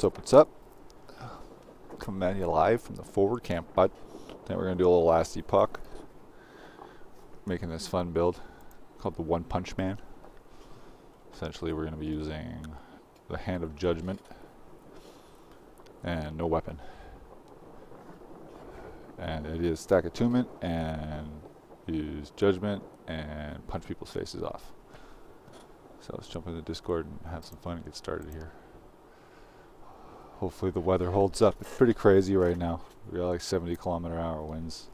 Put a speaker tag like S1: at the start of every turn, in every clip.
S1: What's up? Coming at you live from the forward camp, bud. Then we're going to do a little last epoch. Making this fun build called the One Punch Man. Essentially, we're going to be using the Hand of Judgment and no weapon. And it is stack attunement and use judgment and punch people's faces off. So let's jump into Discord and have some fun and get started here. Hopefully the weather holds up. It's pretty crazy right now. We got like 70-kilometer-hour winds.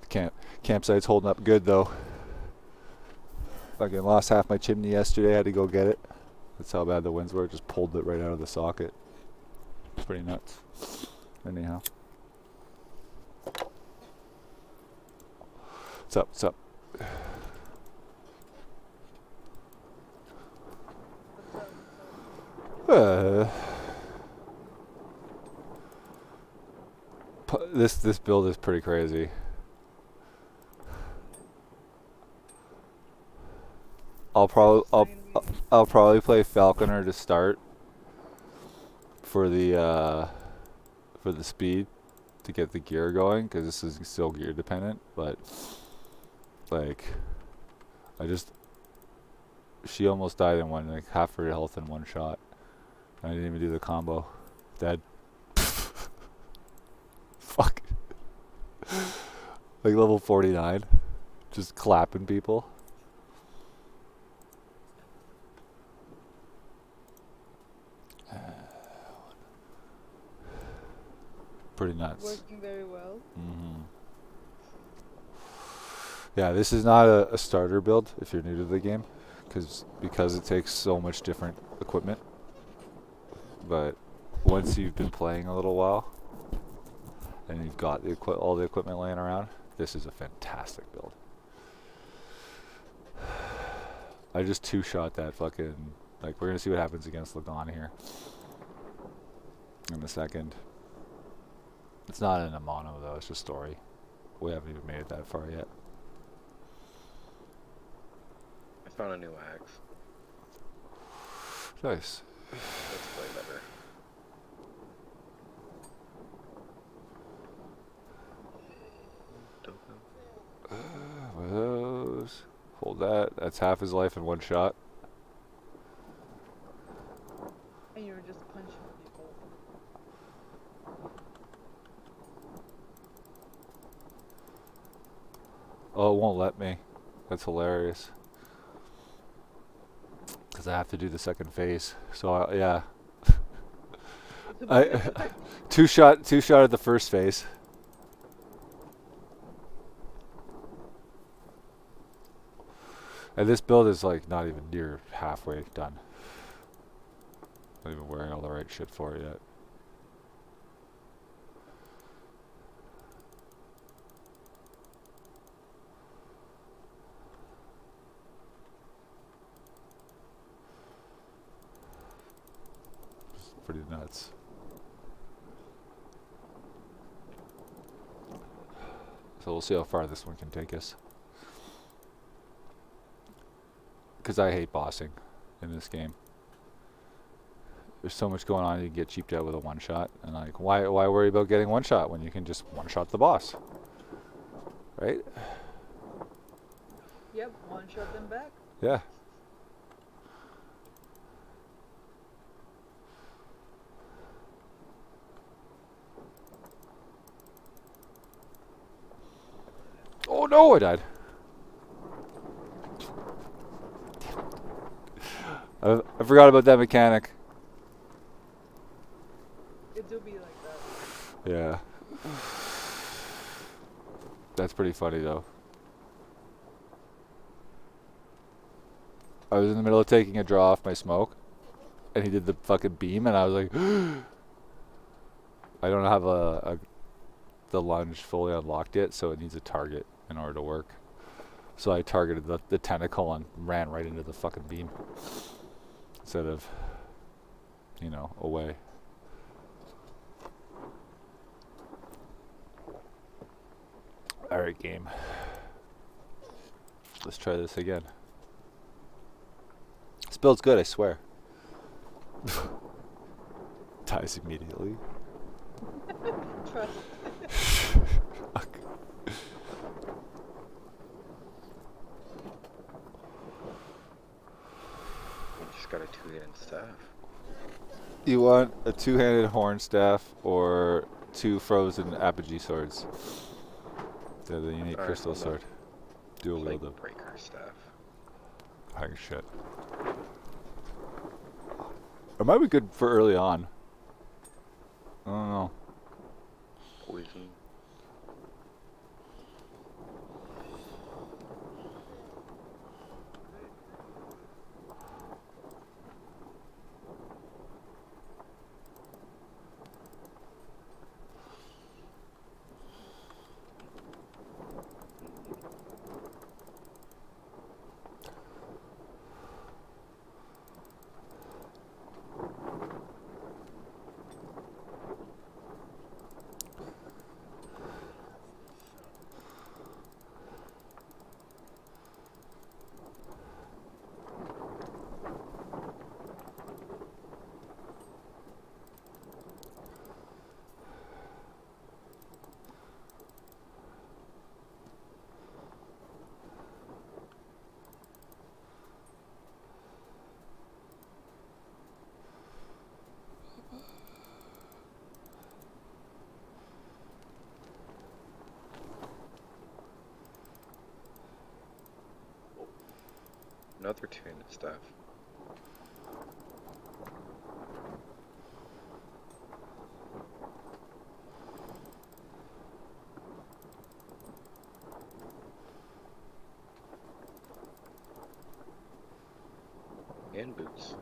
S1: The campsite's holding up good though. Fucking lost half my chimney yesterday. I had to go get it. That's how bad the winds were. Just pulled it right out of the socket. It's pretty nuts. Anyhow. What's up? What's up? This build is pretty crazy. I'll probably play Falconer to start for the speed to get the gear going, because this is still gear dependent. But like, she almost died in one, like half her health in one shot. I didn't even do the combo. Dead. Fuck. Like level 49. Just clapping people. Pretty nuts.
S2: Working very well.
S1: Mm-hmm. Yeah, this is not a starter build if you're new to the game, because it takes so much different equipment. But once you've been playing a little while and you've got all the equipment laying around, this is a fantastic build. I just two-shot that fucking, like, we're gonna see what happens against Lagon here in a second. It's not in a mono though, it's just story. We haven't even made it that far yet.
S3: I found a new axe.
S1: Nice.
S3: Let's play better.
S1: One of those. Hold that. That's half his life in one shot.
S2: And you were just punching people.
S1: Oh, it won't let me. That's hilarious. Because I have to do the second phase. So, yeah. Two shot at the first phase. And this build is like not even near halfway done. Not even wearing all the right shit for it yet. It's pretty nuts. So we'll see how far this one can take us. Because I hate bossing in this game. There's so much going on, you can get cheaped out with a one shot. And like, why worry about getting one shot when you can just one shot the boss? Right?
S2: Yep, one shot them back.
S1: Yeah. Oh no, I died. I forgot about that mechanic.
S2: It do be like that.
S1: Yeah. That's pretty funny though. I was in the middle of taking a draw off my smoke, and he did the fucking beam, and I was like, I don't have the lunge fully unlocked yet, so it needs a target in order to work. So I targeted the tentacle and ran right into the fucking beam instead of, away. Alright, game. Let's try this again. This build's good, I swear. dies immediately.
S2: Trust.
S1: Fuck.
S3: You just got a two-handed staff.
S1: You want a two-handed horn staff or two frozen apogee swords? They're the unique
S3: Alright,
S1: crystal
S3: hold on.
S1: sword. Dual
S3: Plague
S1: wield.
S3: breaker staff.
S1: Hang shit. It might be good for early on. I don't know.
S3: Poison. Another two-handed staff. And boots.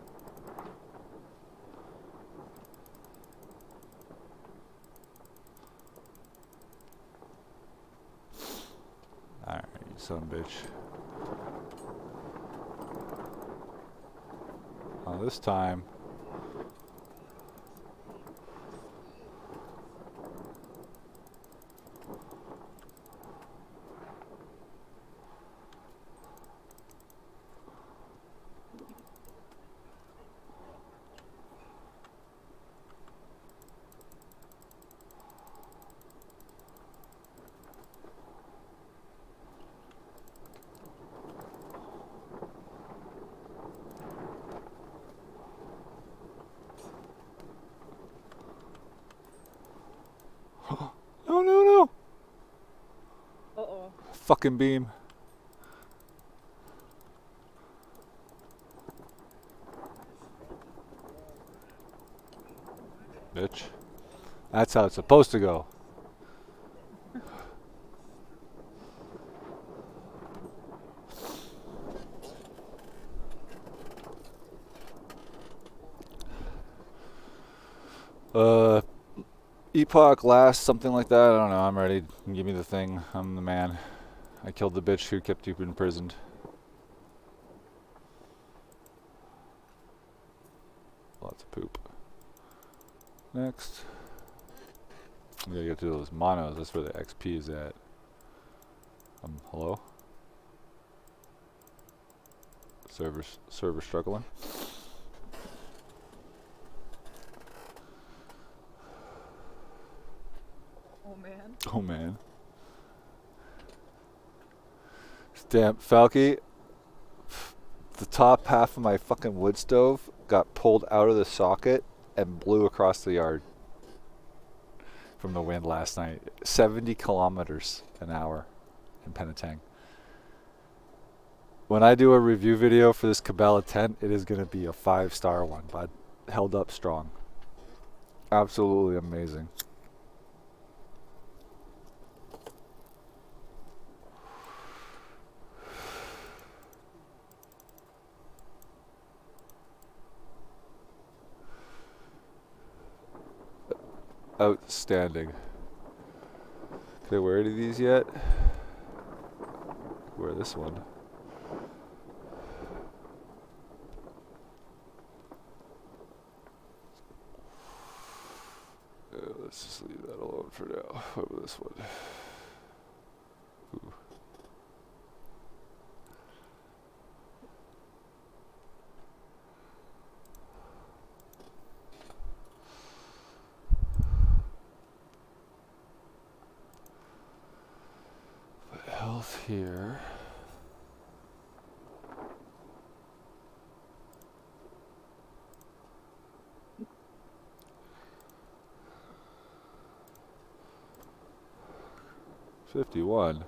S1: Alright, you son of a bitch. This time. No, no, no!
S2: Uh-oh.
S1: Fucking beam. Bitch. That's how it's supposed to go. Epoch last, something like that. I don't know. I'm ready. Give me the thing. I'm the man. I killed the bitch who kept you imprisoned. Lots of poop. Next. I'm gonna get to those monos. That's where the XP is at. Hello? Server struggling.
S2: Oh man.
S1: Oh man. Damn, Falky. The top half of my fucking wood stove got pulled out of the socket and blew across the yard from the wind last night. 70 kilometers an hour in Penetang. When I do a review video for this Cabela tent, it is going to be a 5-star one, but held up strong. Absolutely amazing. Outstanding. Did I wear any of these yet? Wear this one. Let's just leave that alone for now. What about this one? Ooh. here. $51.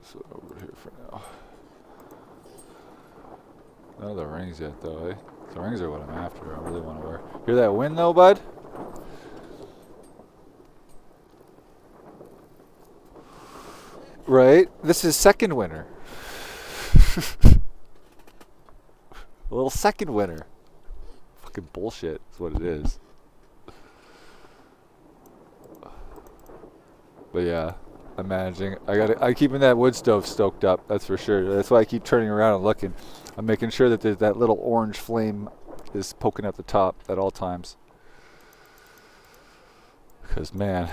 S1: So over here for now. No, the rings yet though, eh? The rings are what I'm after. I really want to wear. Hear that wind though, bud? Right? This is second winter. A little second winter. Fucking bullshit is what it is. But yeah, I'm managing. I'm keeping that wood stove stoked up, that's for sure. That's why I keep turning around and looking. I'm making sure that there's that little orange flame is poking at the top at all times. Because man,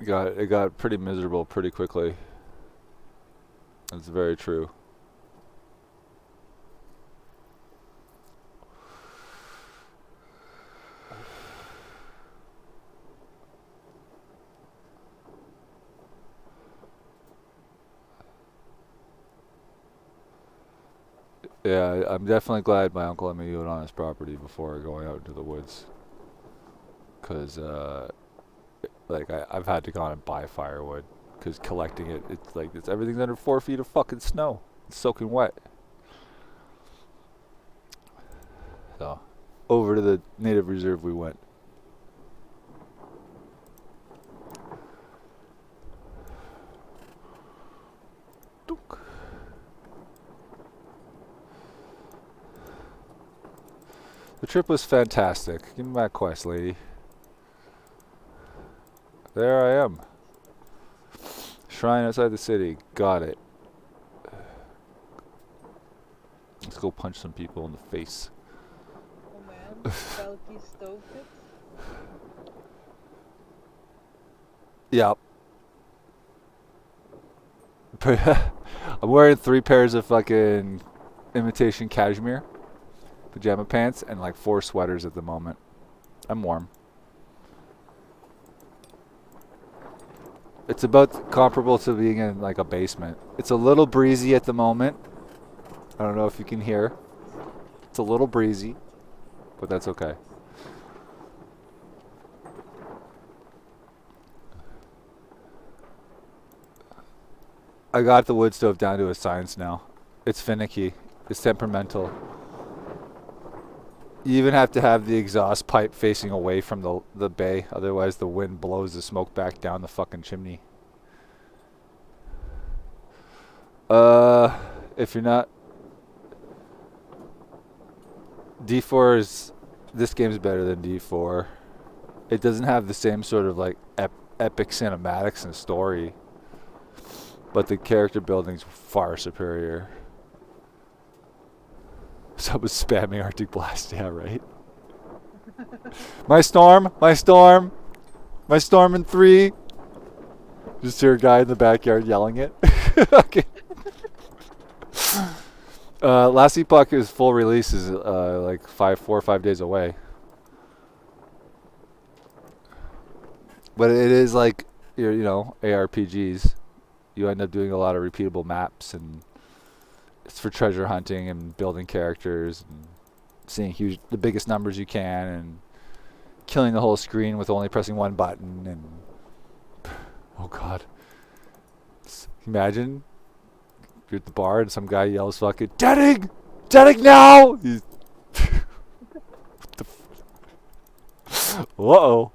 S1: it got pretty miserable pretty quickly. That's very true. Yeah, I'm definitely glad my uncle let me do it on his property before going out into the woods. Because, like, I've had to go out and buy firewood. Because collecting it, it's like, everything's under 4 feet of fucking snow. It's soaking wet. So, over to the native reserve we went. Dook. The trip was fantastic. Give me my quest, lady. There I am. Shrine outside the city. Got it. Let's go punch some people in the face.
S2: Oh man. Belky stove pits.
S1: Yep. I'm wearing 3 pairs of fucking imitation cashmere pajama pants and like 4 sweaters at the moment. I'm warm. It's about comparable to being in like a basement. It's a little breezy at the moment. I don't know if you can hear. It's a little breezy, but that's okay. I got the wood stove down to a science now. It's finicky. It's temperamental. You even have to have the exhaust pipe facing away from the bay, otherwise the wind blows the smoke back down the fucking chimney. If you're not... D4 is... This game's better than D4. It doesn't have the same sort of like epic cinematics and story, but the character building's far superior. Someone's spamming Arctic Blast, yeah, right? My storm! My storm! My storm in 3! Just hear a guy in the backyard yelling it. Okay. Last Epoch is full release is like 4 or 5 days away. But it is like, you know, ARPGs. You end up doing a lot of repeatable maps, and it's for treasure hunting and building characters and seeing the biggest numbers you can and killing the whole screen with only pressing 1 button. And oh god, imagine you're at the bar and some guy yells fucking deading now. He's what the uh-oh.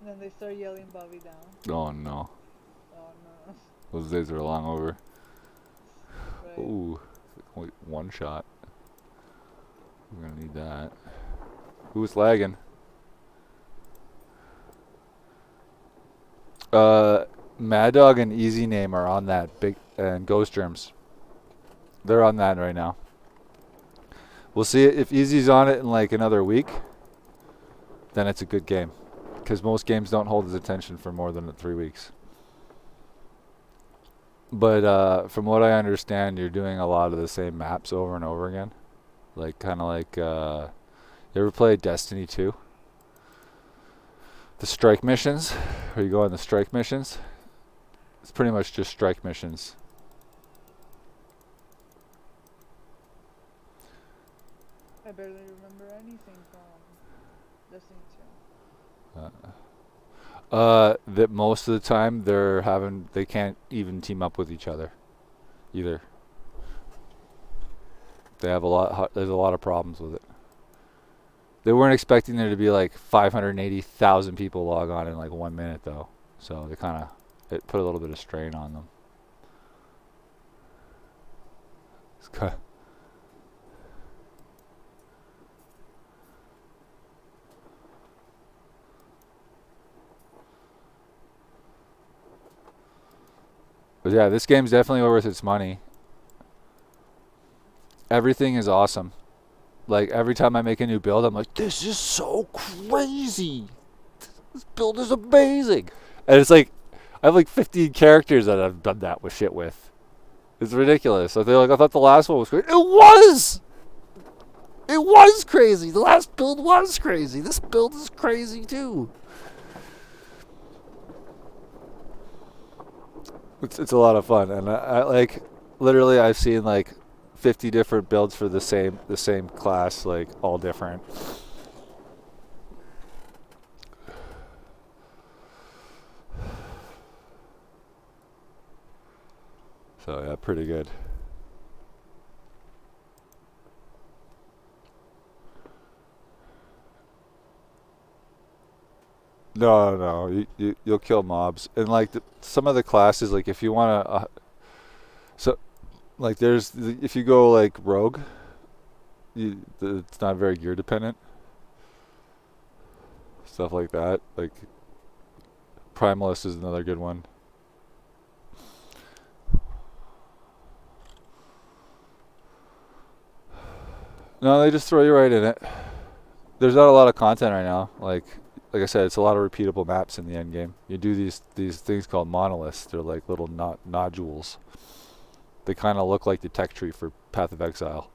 S2: And then they start yelling Bobby down.
S1: Oh no,
S2: Oh no.
S1: those days are long over.
S2: Right.
S1: Ooh, only 1 shot. We're gonna need that. Who's lagging? Mad Dog and Easy Name are on that big, and Ghost Germs. They're on that right now. We'll see if Easy's on it in like another week. Then it's a good game, because most games don't hold his attention for more than 3 weeks. But from what I understand, you're doing a lot of the same maps over and over again, like kind of like you ever play Destiny 2? The strike missions, where you go on the strike missions. It's pretty much just strike missions.
S2: I barely remember anything from Destiny 2.
S1: That most of the time they can't even team up with each other, either. They have there's a lot of problems with it. They weren't expecting there to be like 580,000 people log on in like 1 minute though, so it put a little bit of strain on them. It's kind of But yeah, this game's definitely worth its money. Everything is awesome. Like every time I make a new build, I'm like, this is so crazy. This build is amazing. And it's like, I have like 15 characters that I've done that with shit with. It's ridiculous. I thought the last one was crazy. It was! It was crazy. The last build was crazy. This build is crazy too. It's a lot of fun, and I like literally I've seen like 50 different builds for the same class, like all different. So yeah, pretty good. No, you'll kill mobs, and like some of the classes, like if you want to, so like if you go like rogue, it's not very gear dependent. Stuff like that, like Primalist is another good one. No, they just throw you right in it. There's not a lot of content right now, like I said, it's a lot of repeatable maps in the end game. You do these things called monoliths. They're like little nodules. They kind of look like the tech tree for Path of Exile.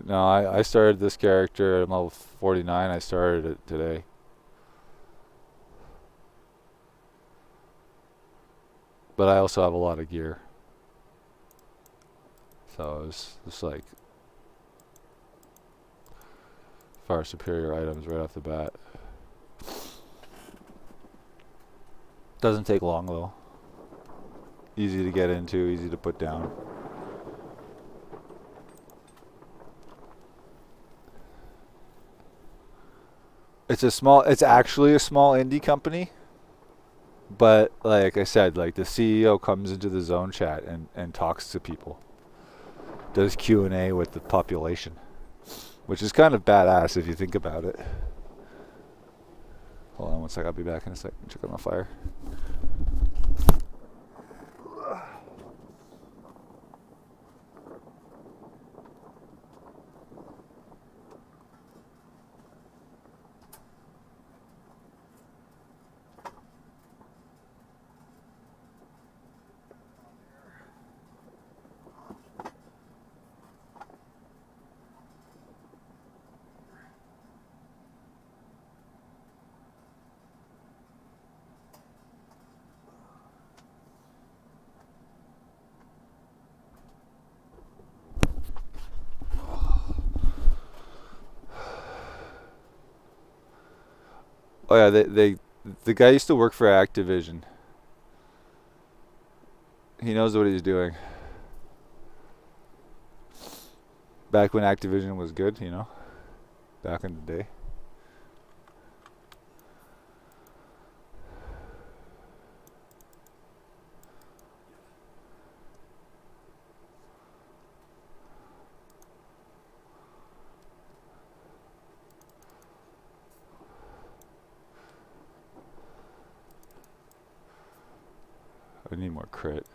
S1: No, I started this character at level 49. I started it today. But I also have a lot of gear. So it's just like far superior items right off the bat. Doesn't take long though. Easy to get into, easy to put down. It's actually a small indie company. But like I said, like the CEO comes into the zone chat and talks to people. Does Q&A with the population, which is kind of badass if you think about it. Hold on one sec, I'll be back in a sec. Check on the fire. Oh yeah, the guy used to work for Activision. He knows what he's doing. Back when Activision was good, you know, back in the day. I need more crit.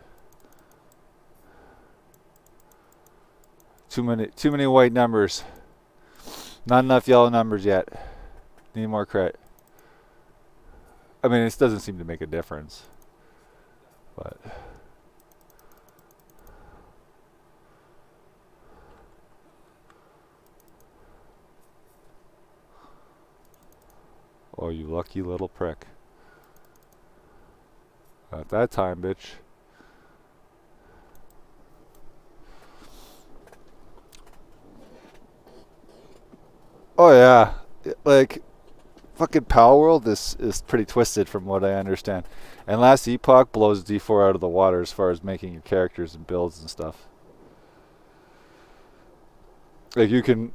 S1: Too many white numbers. Not enough yellow numbers yet. Need more crit. I mean, it doesn't seem to make a difference. But oh, you lucky little prick. At that time, bitch. Oh yeah, like fucking Power World is pretty twisted from what I understand. And Last Epoch blows D4 out of the water as far as making your characters and builds and stuff. Like you can,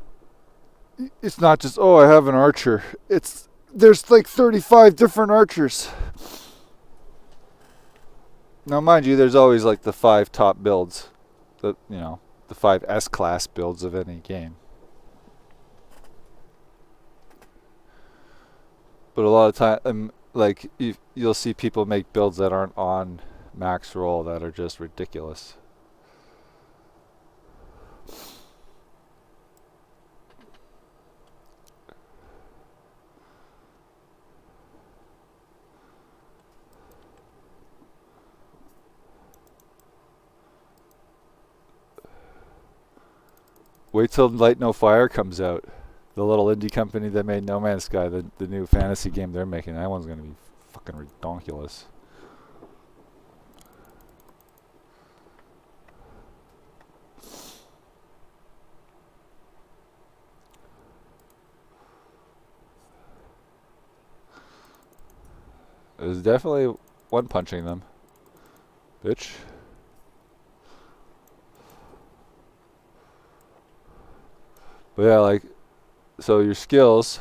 S1: it's not just, oh, I have an archer. There's like 35 different archers. Now, mind you, there's always like the 5 top builds, the 5 S-class builds of any game. But a lot of time, like you'll see people make builds that aren't on max roll that are just ridiculous. Wait till Light No Fire comes out. The little indie company that made No Man's Sky, the new fantasy game they're making, that one's gonna be fucking ridiculous. There's definitely one punching them, bitch. But yeah, like, so your skills,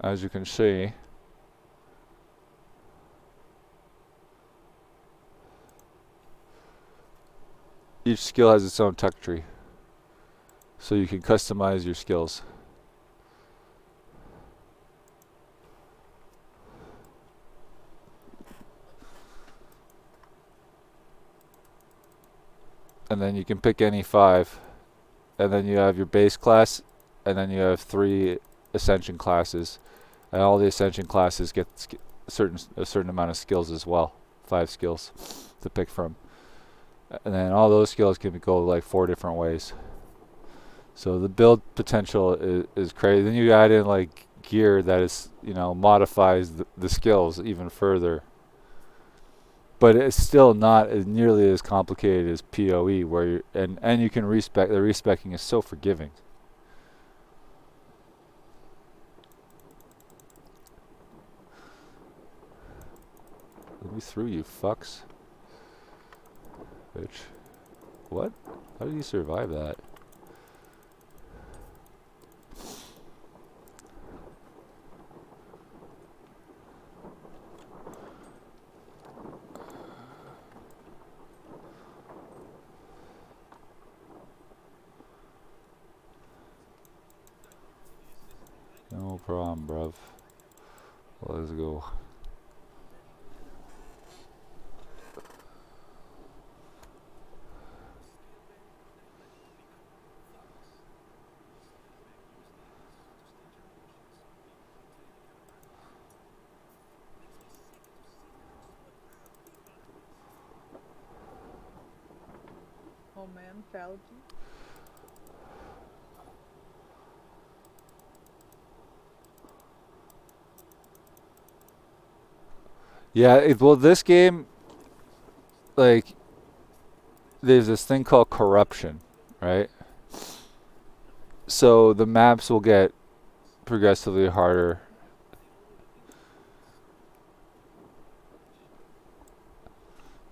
S1: as you can see, each skill has its own tech tree. So you can customize your skills. And then you can pick any 5. And then you have your base class, and then you have 3 ascension classes, and all the ascension classes get a certain amount of skills as well, 5 skills to pick from, and then all those skills can go like 4 different ways. So the build potential is crazy. Then you add in like gear that is modifies the skills even further. But it's still not nearly as complicated as PoE, where and you can respec. The respecing is so forgiving. Let me through, you fucks. Bitch. What? How did you survive that? No problem, bruv. Let's go.
S2: Oh man, Fauci.
S1: Yeah, well, this game, like, there's this thing called corruption, right? So the maps will get progressively harder.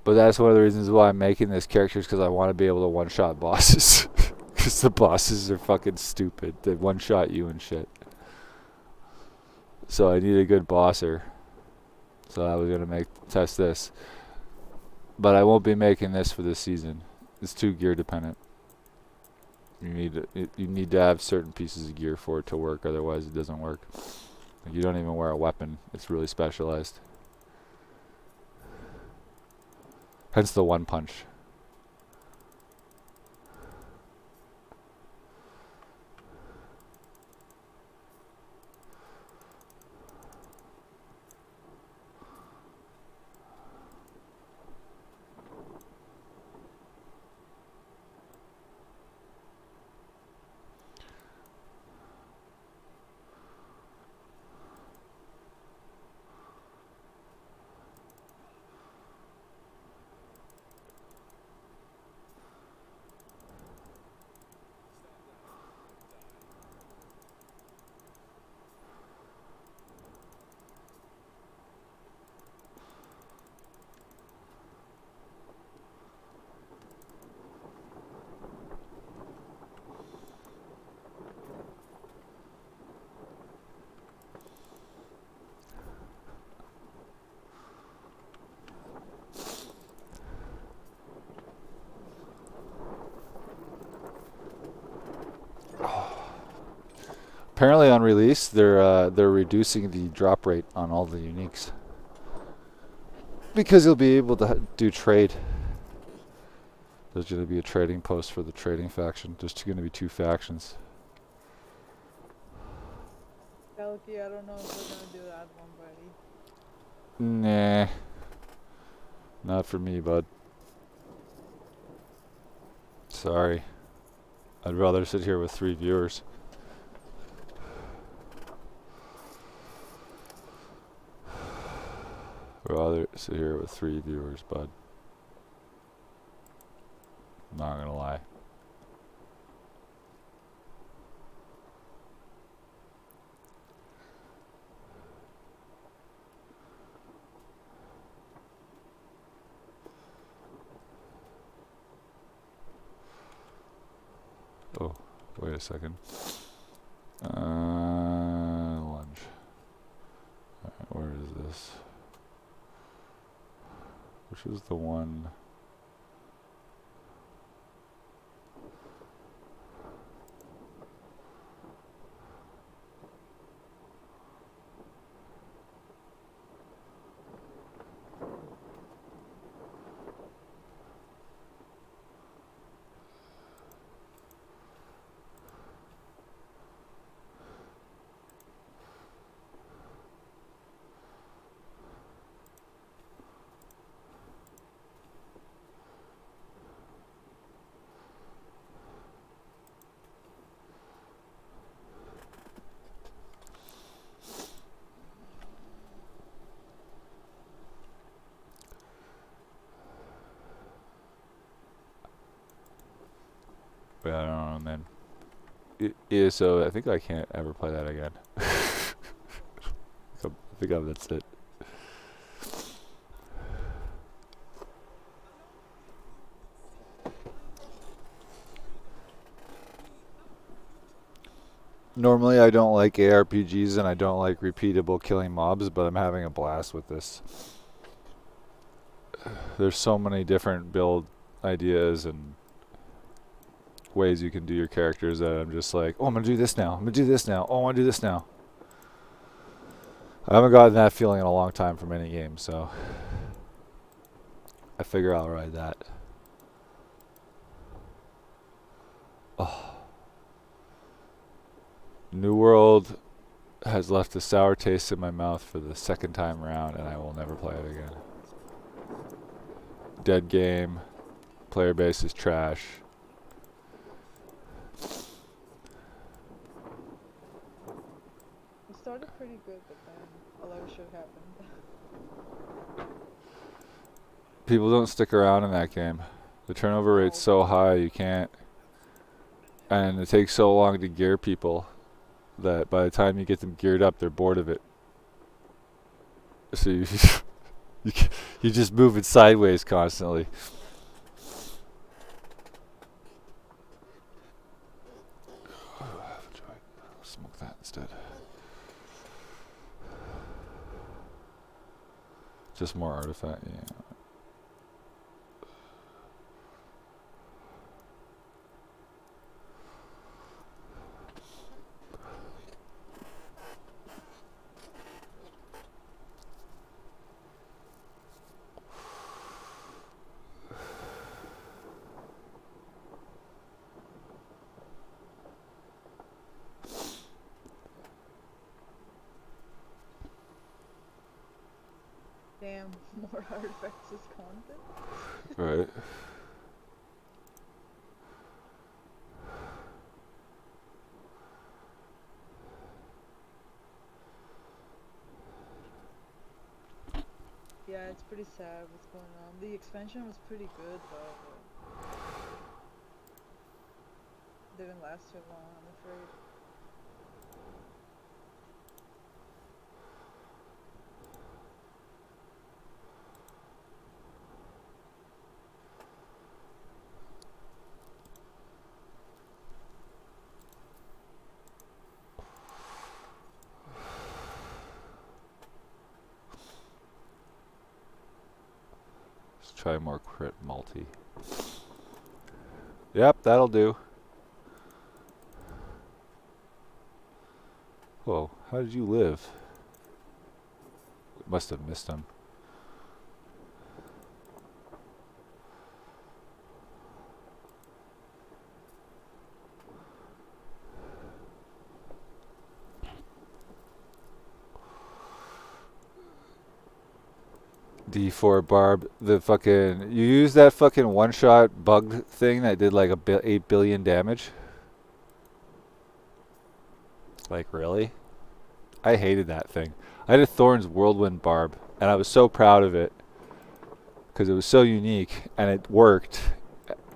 S1: But that's one of the reasons why I'm making this character, is because I want to be able to one-shot bosses. Because the bosses are fucking stupid. They one-shot you and shit. So I need a good bosser. So I was gonna test this, but I won't be making this for this season. It's too gear dependent. You need to have certain pieces of gear for it to work, otherwise it doesn't work. Like you don't even wear a weapon. It's really specialized. Hence the one punch. Apparently on release, they're reducing the drop rate on all the uniques because you'll be able to do trade. There's going to be a trading post for the trading faction. There's going to be 2 factions.
S2: Elky, I don't know if we're gonna do that one, buddy.
S1: Nah, not for me, bud. Sorry. I'd rather sit here with 3 viewers. Rather sit here with 3 viewers, bud. Not gonna lie. Oh, wait a second. Lunge. Alright, where is this? Which is the one? Yeah, I don't know, man. ESO, I think I can't ever play that again. I think that's it. Normally I don't like ARPGs and I don't like repeatable killing mobs, but I'm having a blast with this. There's so many different build ideas and ways you can do your characters that I'm just like, oh, I'm gonna do this now. I'm gonna do this now. Oh, I want to do this now. I haven't gotten that feeling in a long time from any game, so I figure I'll ride that. Oh. New World has left a sour taste in my mouth for the 2nd time around, and I will never play it again. Dead game. Player base is trash.
S2: It started pretty good, but then a lot of shit happened.
S1: People don't stick around in that game. The turnover rate's so high you can't, and it takes so long to gear people that by the time you get them geared up, they're bored of it. So you just move it sideways constantly. Smoke that instead. Just more artifact, yeah.
S2: spam more artifacts as content.
S1: Right.
S2: Yeah, it's pretty sad what's going on. The expansion was pretty good though, but didn't last too long, I'm afraid.
S1: Let's try more crit multi. Yep, that'll do. Whoa, how did you live? Must have missed him. D4 Barb, the fucking, you used that fucking one-shot bugged thing that did like 8 billion damage? Like, really? I hated that thing. I had a Thorn's Whirlwind Barb, and I was so proud of it because it was so unique and it worked.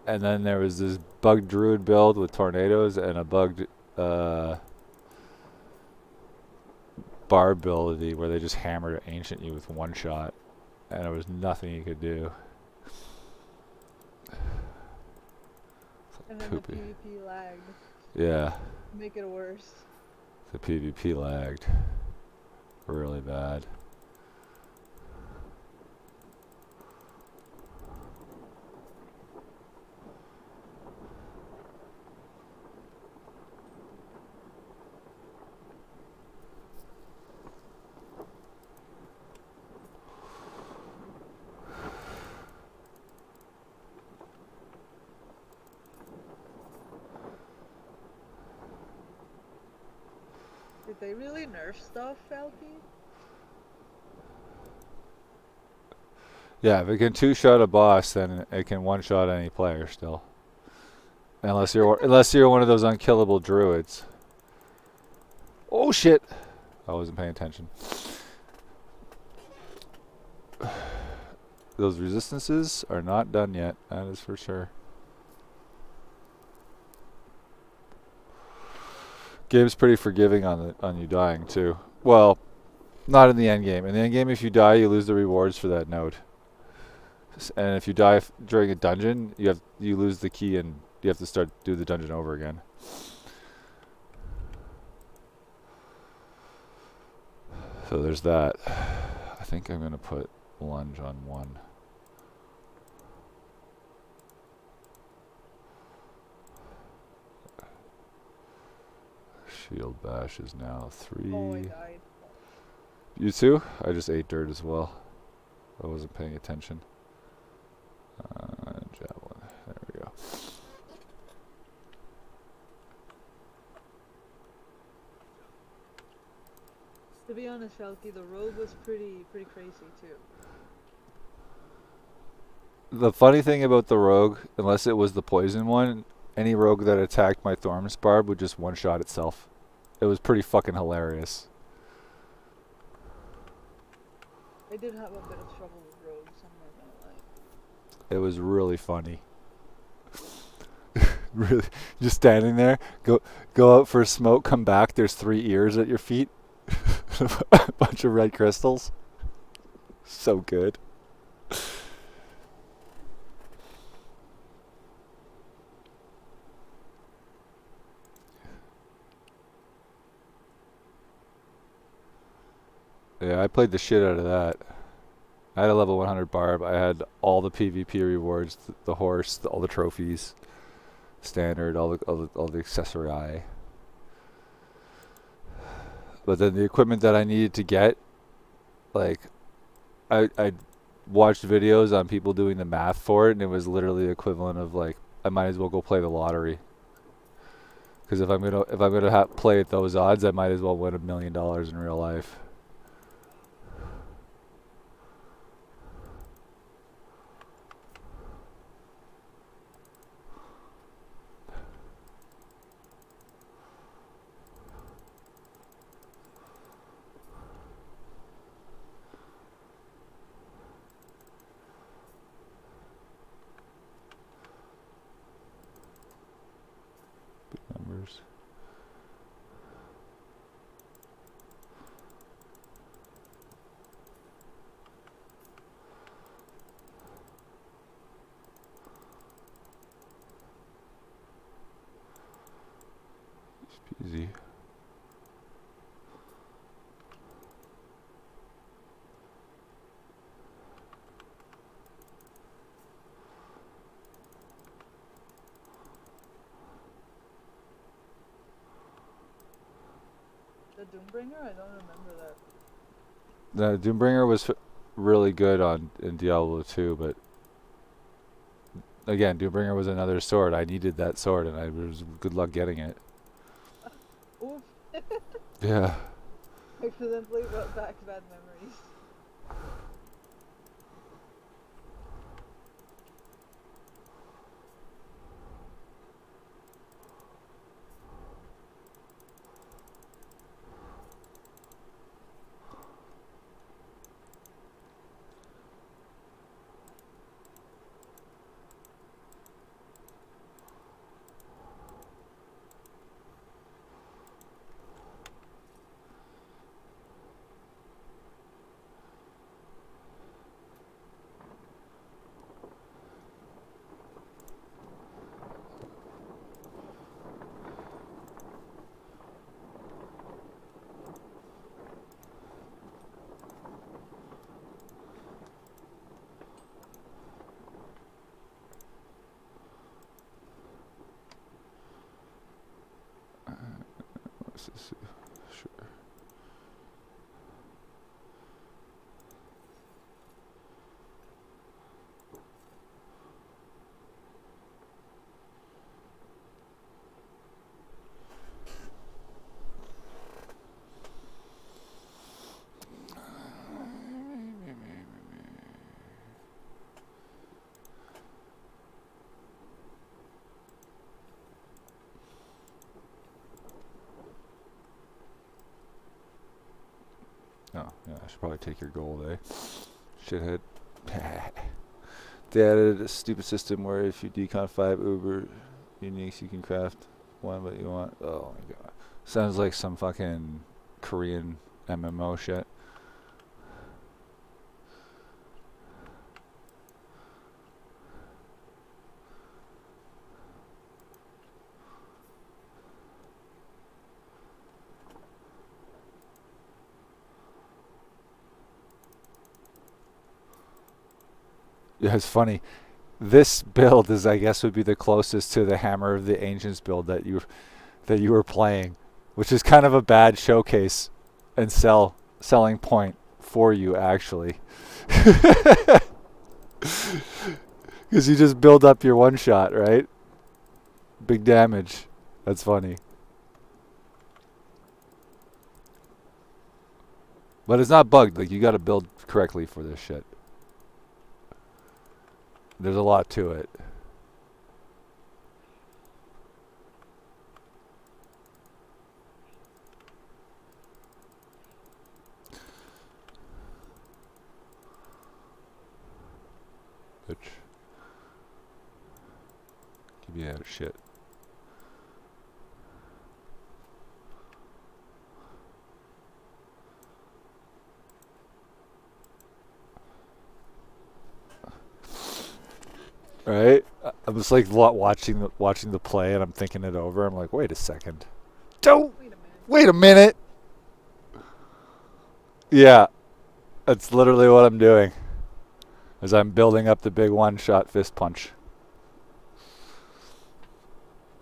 S1: And then there was this bugged Druid build with tornadoes and a bugged Barb ability where they just hammered Ancient you with one shot, and there was nothing you could do.
S2: And then
S1: Poopy.
S2: the PvP lagged.
S1: Yeah,
S2: Make it worse.
S1: the PvP lagged really bad.
S2: Did they really nerf stuff, Falky?
S1: Yeah, if it can two-shot a boss, then it can one-shot any player still. Unless you're one of those unkillable druids. Oh shit! I wasn't paying attention. Those resistances are not done yet, that is for sure. Game's pretty forgiving on you dying too. Well, not in the end game. In the end game, if you die, you lose the rewards for that node. And if you die during a dungeon, you lose the key and you have to do the dungeon over again. So there's that. I think I'm gonna put lunge on 1. Shield bash is now 3.
S2: Oh, I died.
S1: You too? I just ate dirt as well. I wasn't paying attention. Javelin. There we go.
S2: To be honest, Falky, the rogue was pretty crazy too.
S1: The funny thing about the rogue, unless it was the poison one, any rogue that attacked my Thorm's Barb would just one-shot itself. It was pretty fucking hilarious.
S2: I did have a bit of trouble with rogues, I'm not gonna lie.
S1: It was really funny. Really, just standing there, go out for a smoke, come back, there's 3 ears at your feet. A bunch of red crystals. So good. Yeah, I played the shit out of that. I had a level 100 Barb. I had all the PvP rewards, the horse, all the trophies, standard, all the accessory. But then the equipment that I needed to get, like, I watched videos on people doing the math for it, and it was literally the equivalent of like, I might as well go play the lottery. Because if I'm gonna play at those odds, I might as well win $1 million in real life. Wars. Easy.
S2: The Doombringer? I don't remember that.
S1: The Doombringer was really good in Diablo 2, but again, Doombringer was another sword. I needed that sword, and I was good luck getting it.
S2: Oof.
S1: Yeah.
S2: Accidentally brought back bad memories.
S1: What's this? Sure. Oh, yeah, I should probably take your gold, eh? Shithead. They added a stupid system where if you decon 5 Uber uniques, you can craft one what you want. Oh my god. Sounds like some fucking Korean MMO shit. Yeah, it's funny. This build is, I guess, would be the closest to the Hammer of the Ancients build that you were playing, which is kind of a bad showcase and selling point for you, actually, because you just build up your one shot, right? Big damage. That's funny. But it's not bugged. Like, you got to build correctly for this shit. There's a lot to it. Bitch. Keep you out of shit. Right? I'm just like watching the play, and I'm thinking it over. I'm like, wait a second. Don't
S2: Wait a minute.
S1: wait a minute. Yeah, that's literally what I'm doing. As I'm building up the big one-shot fist punch.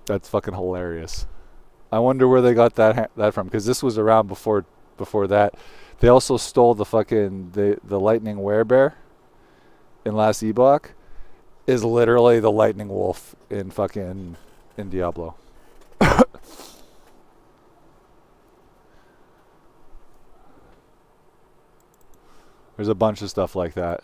S1: That's fucking hilarious. I wonder where they got that from, because this was around before that. They also stole the fucking the lightning werebear in last E-block. Is literally the lightning wolf in Diablo. There's a bunch of stuff like that.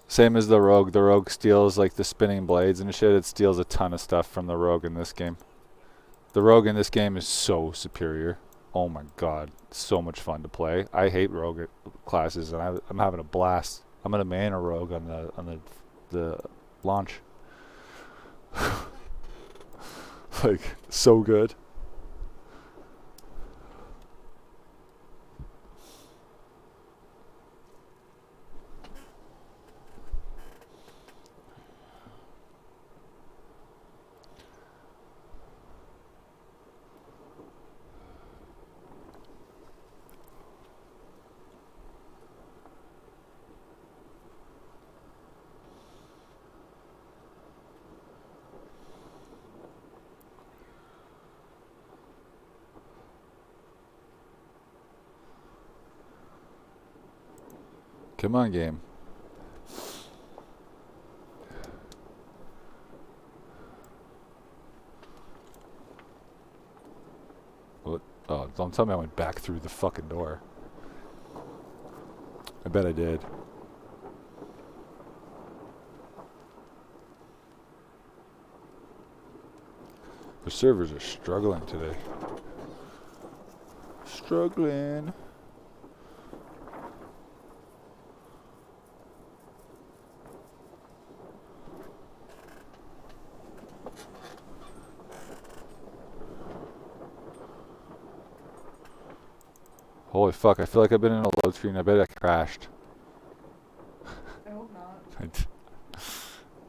S1: Same as the rogue. The rogue steals like the spinning blades and shit. It steals a ton of stuff from the rogue in this game. The rogue in this game is so superior. Oh my god, so much fun to play. I hate rogue classes, and I'm having a blast. I'm gonna main a rogue on the launch. Like, so good. Come on, game. What? Oh, don't tell me I went back through the fucking door. I bet I did. The servers are struggling today. Struggling. Holy fuck, I feel like I've been in a load screen. I bet I crashed.
S2: I hope not.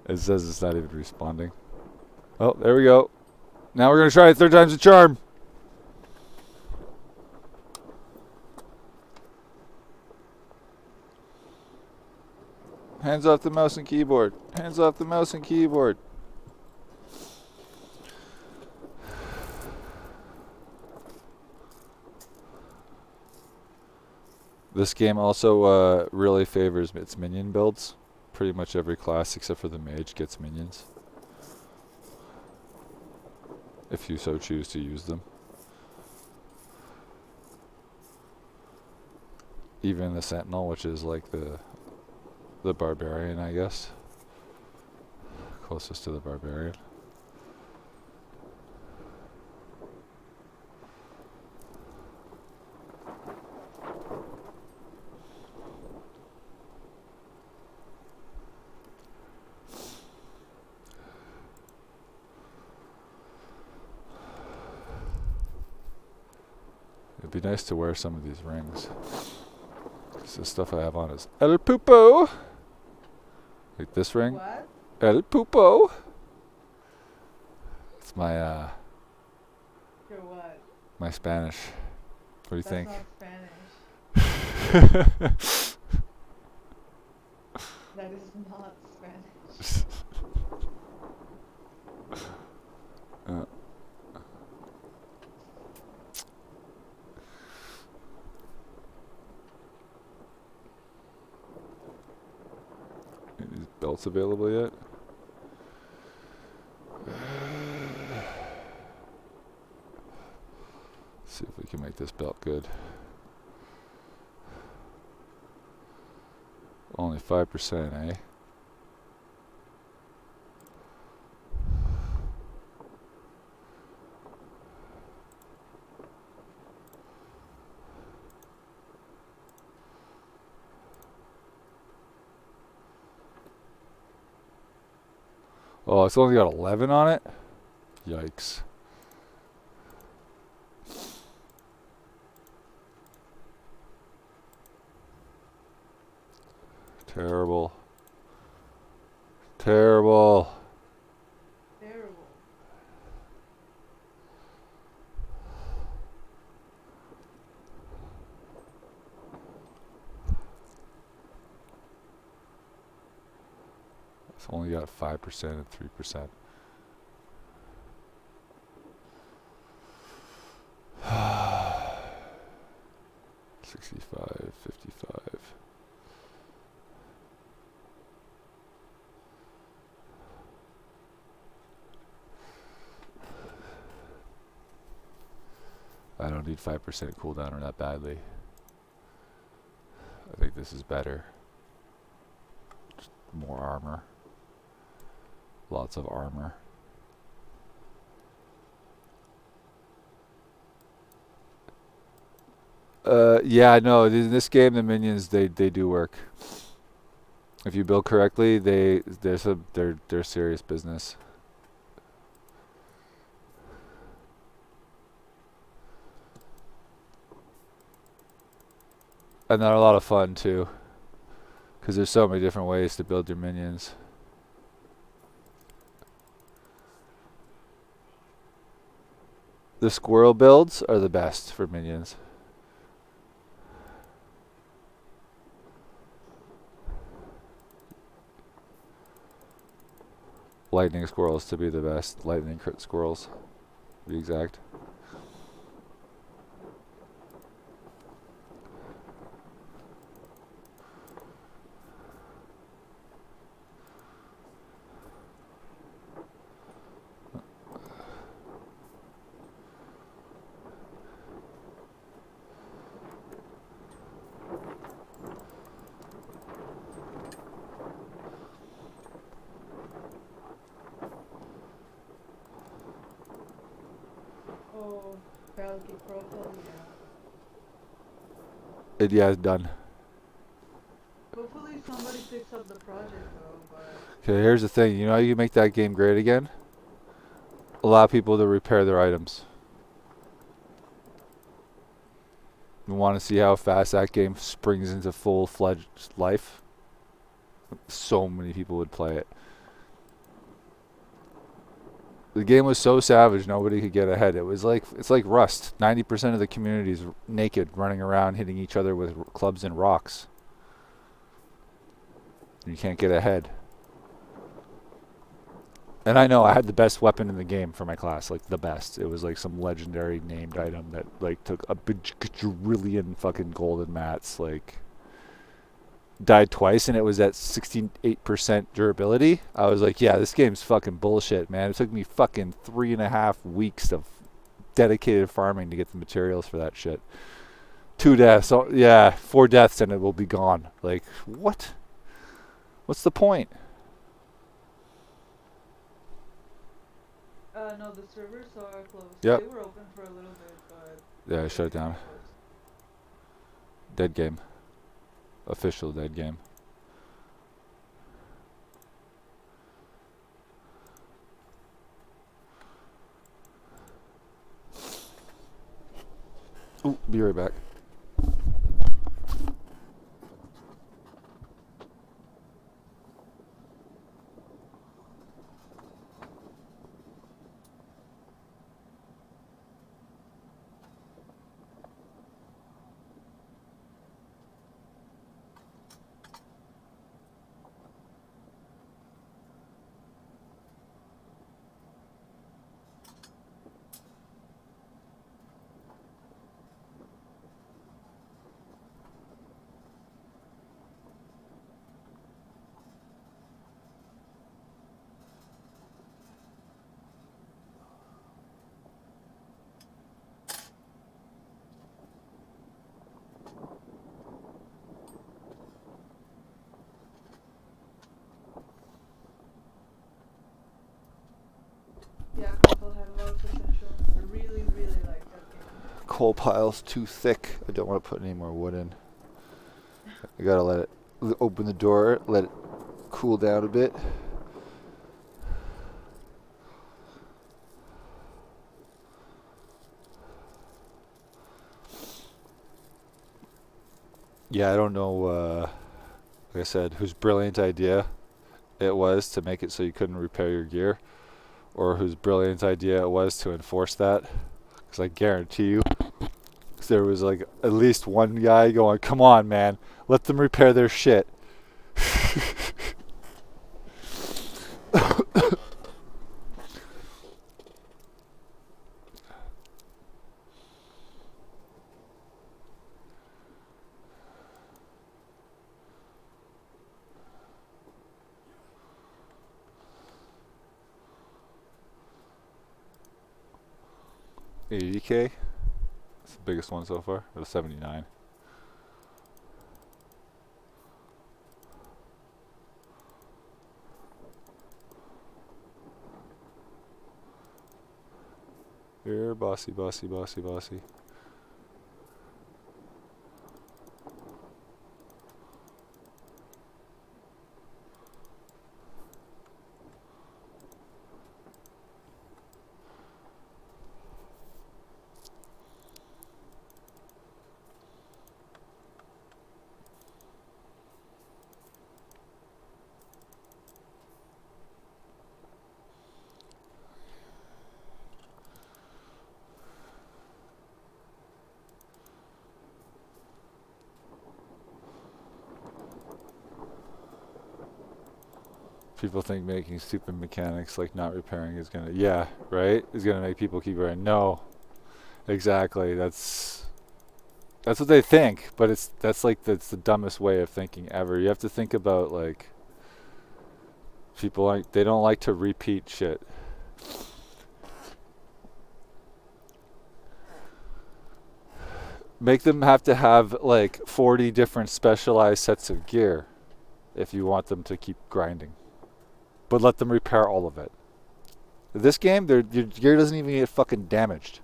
S1: It says it's not even responding. Oh, there we go. Now we're gonna try it. Third time's a charm. Hands off the mouse and keyboard. Hands off the mouse and keyboard. This game also really favors its minion builds. Pretty much every class except for the mage gets minions, if you so choose to use them. Even the sentinel, which is like the barbarian, I guess. Closest to the barbarian. It'd be nice to wear some of these rings. Because the stuff I have on is El Pupo! Like this ring.
S2: What?
S1: El Pupo! It's my,
S2: For what?
S1: my Spanish. What do you
S2: That's
S1: think?
S2: not Spanish. That is not Spanish.
S1: Are these belts available yet? See if we can make this belt good. Only 5%, eh? Oh, it's only got 11 on it? Yikes. Terrible. Terrible.
S2: Terrible.
S1: It's only got 5% and 3%. $65, $55. I don't need 5% cooldown or that badly. I think this is better. Just more armor. Lots of armor. Yeah, no. In this game, the minions they do work. If you build correctly, they're serious business. And they're a lot of fun too, because there's so many different ways to build your minions. The squirrel builds are the best for minions. Lightning squirrels to be the best. Lightning crit squirrels, to be exact.
S2: Oh, Balky profile, yeah.
S1: Yeah, it's done.
S2: Hopefully somebody picks up the project though, but
S1: Okay, here's the thing. You know how you make that game great again? Allow people to repair their items. You want to see how fast that game springs into full-fledged life? So many people would play it. The game was so savage, nobody could get ahead. It's like Rust. 90% of the community is naked, running around, hitting each other with clubs and rocks. You can't get ahead. And I know I had the best weapon in the game for my class, like the best. It was like some legendary named item that like took a bajillion fucking golden mats. Like died twice and it was at 68% durability. I was like, yeah, this game's fucking bullshit, man. It took me fucking 3.5 weeks of dedicated farming to get the materials for that shit. 2 deaths. Oh, yeah, 4 deaths and it will be gone. Like, what? What's the point?
S2: no, the servers are closed.
S1: Yep.
S2: They were open for a little bit, but
S1: Yeah, I shut it down.
S2: closed.
S1: Dead game. Official dead game. Ooh, be right back.
S2: Yeah, Crumple had a lot of potential. I really, really like that game.
S1: Coal pile's too thick. I don't want to put any more wood in. I gotta let it open the door, let it cool down a bit. Yeah, I don't know, like I said, whose brilliant idea it was to make it so you couldn't repair your gear, or whose brilliant idea it was to enforce that. Because I guarantee you, there was like at least one guy going, come on, man, let them repair their shit. $80K? It's the biggest one so far. It was 79. Here, bossy, bossy, bossy, bossy. People think making stupid mechanics like not repairing is gonna, yeah, right? Is gonna make people keep running. No, exactly. That's what they think, but that's the dumbest way of thinking ever. You have to think about like people like they don't like to repeat shit. Make them have to have like 40 different specialized sets of gear if you want them to keep grinding. But let them repair all of it. This game, your gear doesn't even get fucking damaged.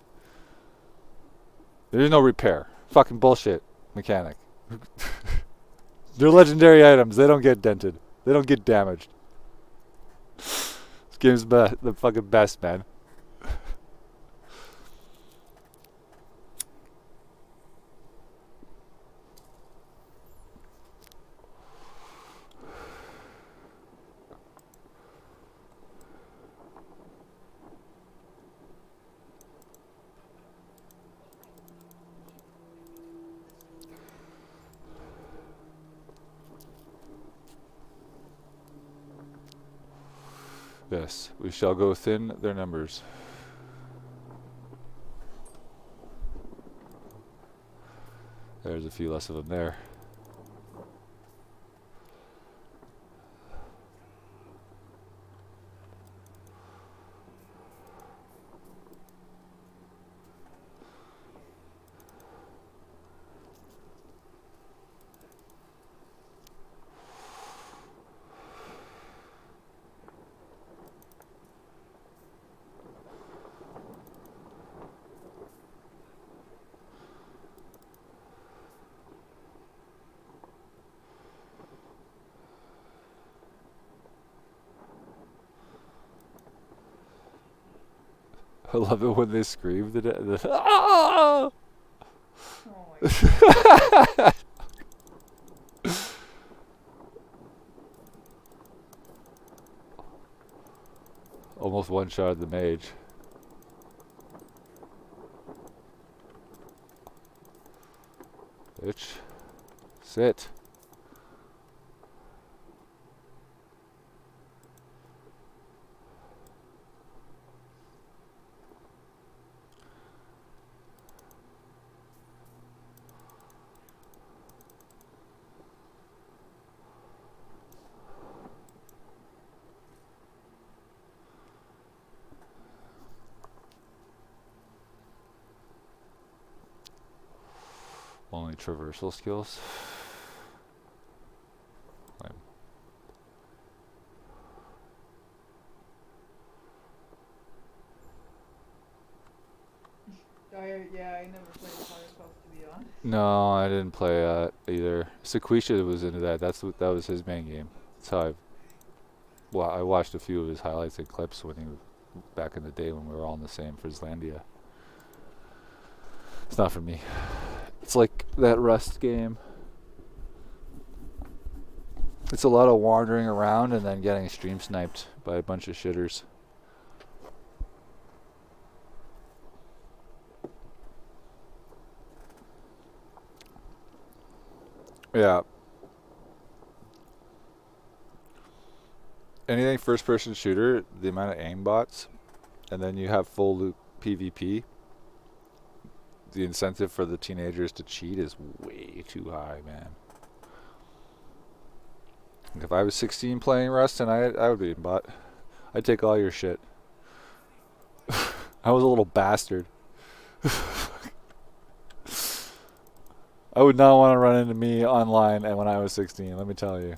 S1: There's no repair. Fucking bullshit mechanic. They're legendary items. They don't get dented. They don't get damaged. This game's the fucking best, man. Yes, we shall go thin their numbers. There's a few less of them there. I love it when they scream. Ah!
S2: Oh my god.
S1: Almost one shot at the mage. Bitch. Sit. Only traversal skills. Lame.
S2: Yeah, I never played Firefox to be honest.
S1: No, I didn't play either. Sequisha was into that. That was his main game. That's how I watched a few of his highlights and clips when he was back in the day when we were all in the same Frislandia. It's not for me. It's like that Rust game. It's a lot of wandering around and then getting stream sniped by a bunch of shitters. Yeah. Anything first person shooter, the amount of aimbots, and then you have full loop PvP, the incentive for the teenagers to cheat is way too high, man. Like if I was 16 playing Rust and I would be a bot. I'd take all your shit. I was a little bastard. I would not want to run into me online and when I was 16, let me tell you.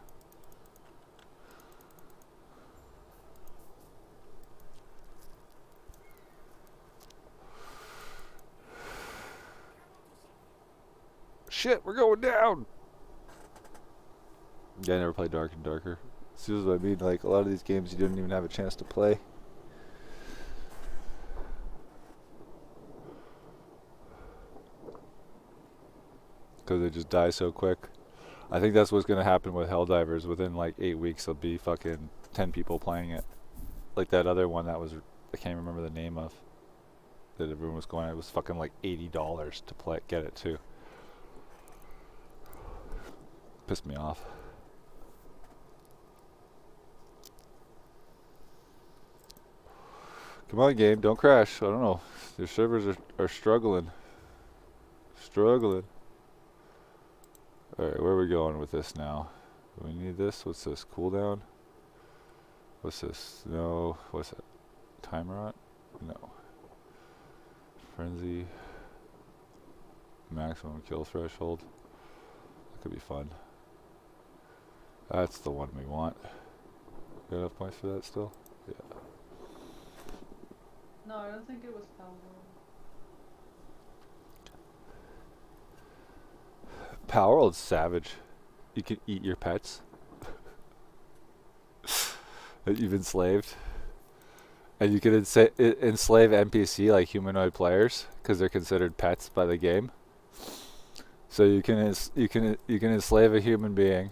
S1: Shit, we're going down. Yeah, I never played Dark and Darker. See what I mean? Like a lot of these games you didn't even have a chance to play. Because they just die so quick. I think that's what's going to happen with Helldivers. Within like 8 weeks, there'll be fucking 10 people playing it. Like that other one that was, I can't remember the name of, that everyone was going, it was fucking like $80 to get it too. Pissed me off. Come on, game. Don't crash. I don't know. Your servers are struggling. Struggling. Alright, where are we going with this now? Do we need this? What's this? Cooldown? What's this? No. What's it? Timer on? No. Frenzy. Maximum kill threshold. That could be fun. That's the one we want. Got enough points for that still? Yeah.
S2: No, I don't think it was Power World.
S1: Power World's savage. You can eat your pets that you've enslaved. And you can enslave NPC like humanoid players because they're considered pets by the game. So you can enslave a human being,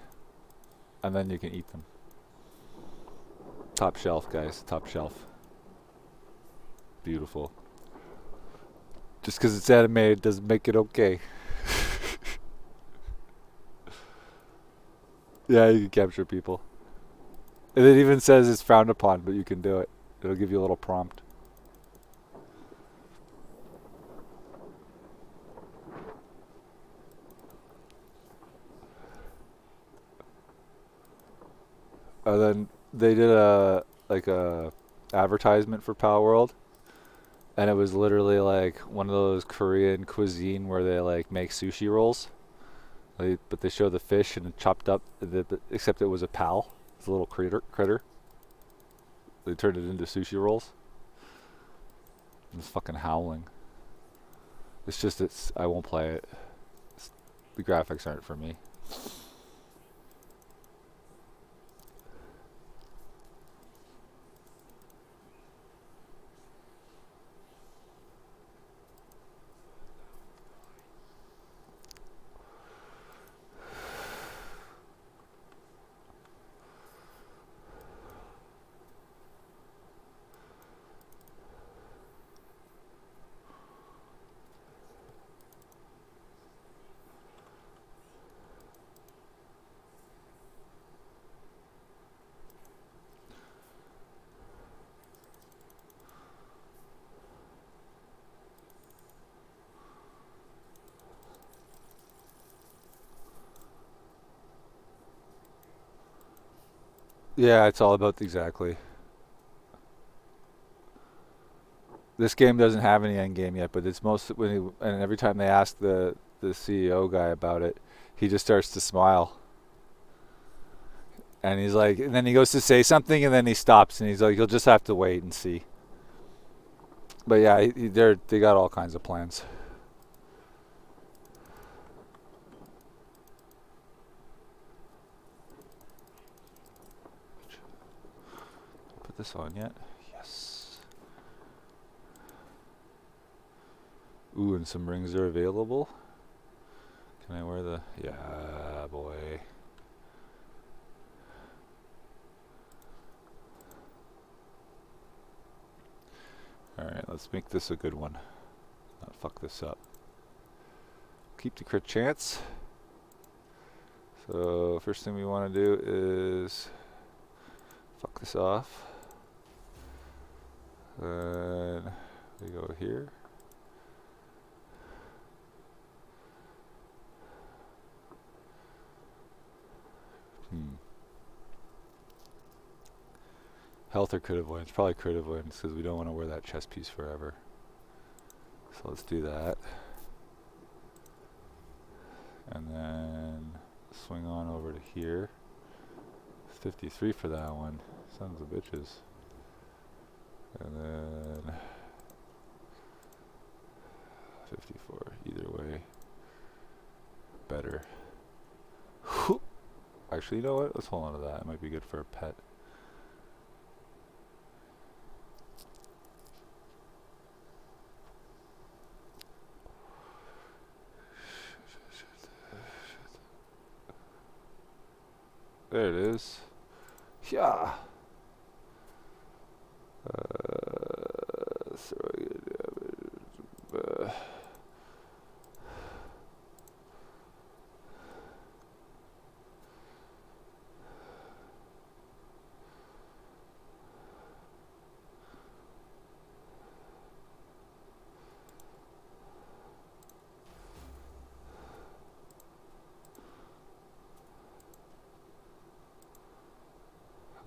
S1: and then you can eat them. Top shelf, guys. Top shelf. Beautiful. Just because it's animated doesn't make it okay. Yeah, you can capture people. And it even says it's frowned upon, but you can do it. It'll give you a little prompt. And then they did a advertisement for Power World, and it was literally like one of those Korean cuisine where they like make sushi rolls. But they show the fish and chopped up, except it was a pal. It's a little critter. They turned it into sushi rolls. It's fucking howling. It's just I won't play it. The graphics aren't for me. Yeah, it's all about exactly. This game doesn't have any end game yet, but it's most and every time they ask the CEO guy about it, he just starts to smile. And he's like, and then he goes to say something, and then he stops, and he's like, "You'll just have to wait and see." But yeah, they got all kinds of plans. Put this on yet? Yes. Ooh, and some rings are available. Can I wear the? Yeah, boy. Alright, let's make this a good one. Not fuck this up. Keep the crit chance. So, first thing we want to do is fuck this off. Then we go here. Health or crit avoidance? Probably crit avoidance because we don't want to wear that chest piece forever. So let's do that. And then swing on over to here. 53 for that one. Sons of bitches. And then 54. Either way. Better. Actually, you know what? Let's hold on to that. It might be good for a pet. There it is. Yeah.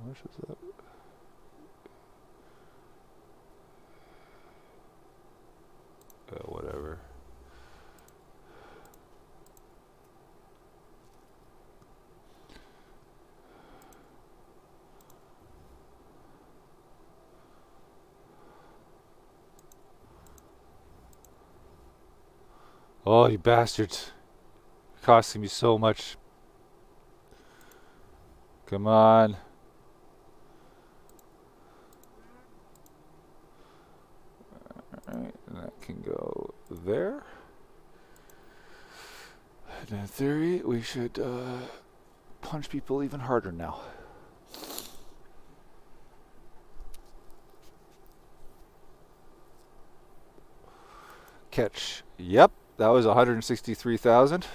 S1: much is that? Whatever. Oh, you bastards. Costing me so much. Come on. Alright, and that can go there. And in theory, we should punch people even harder now. Catch. Yep, that was 163,000.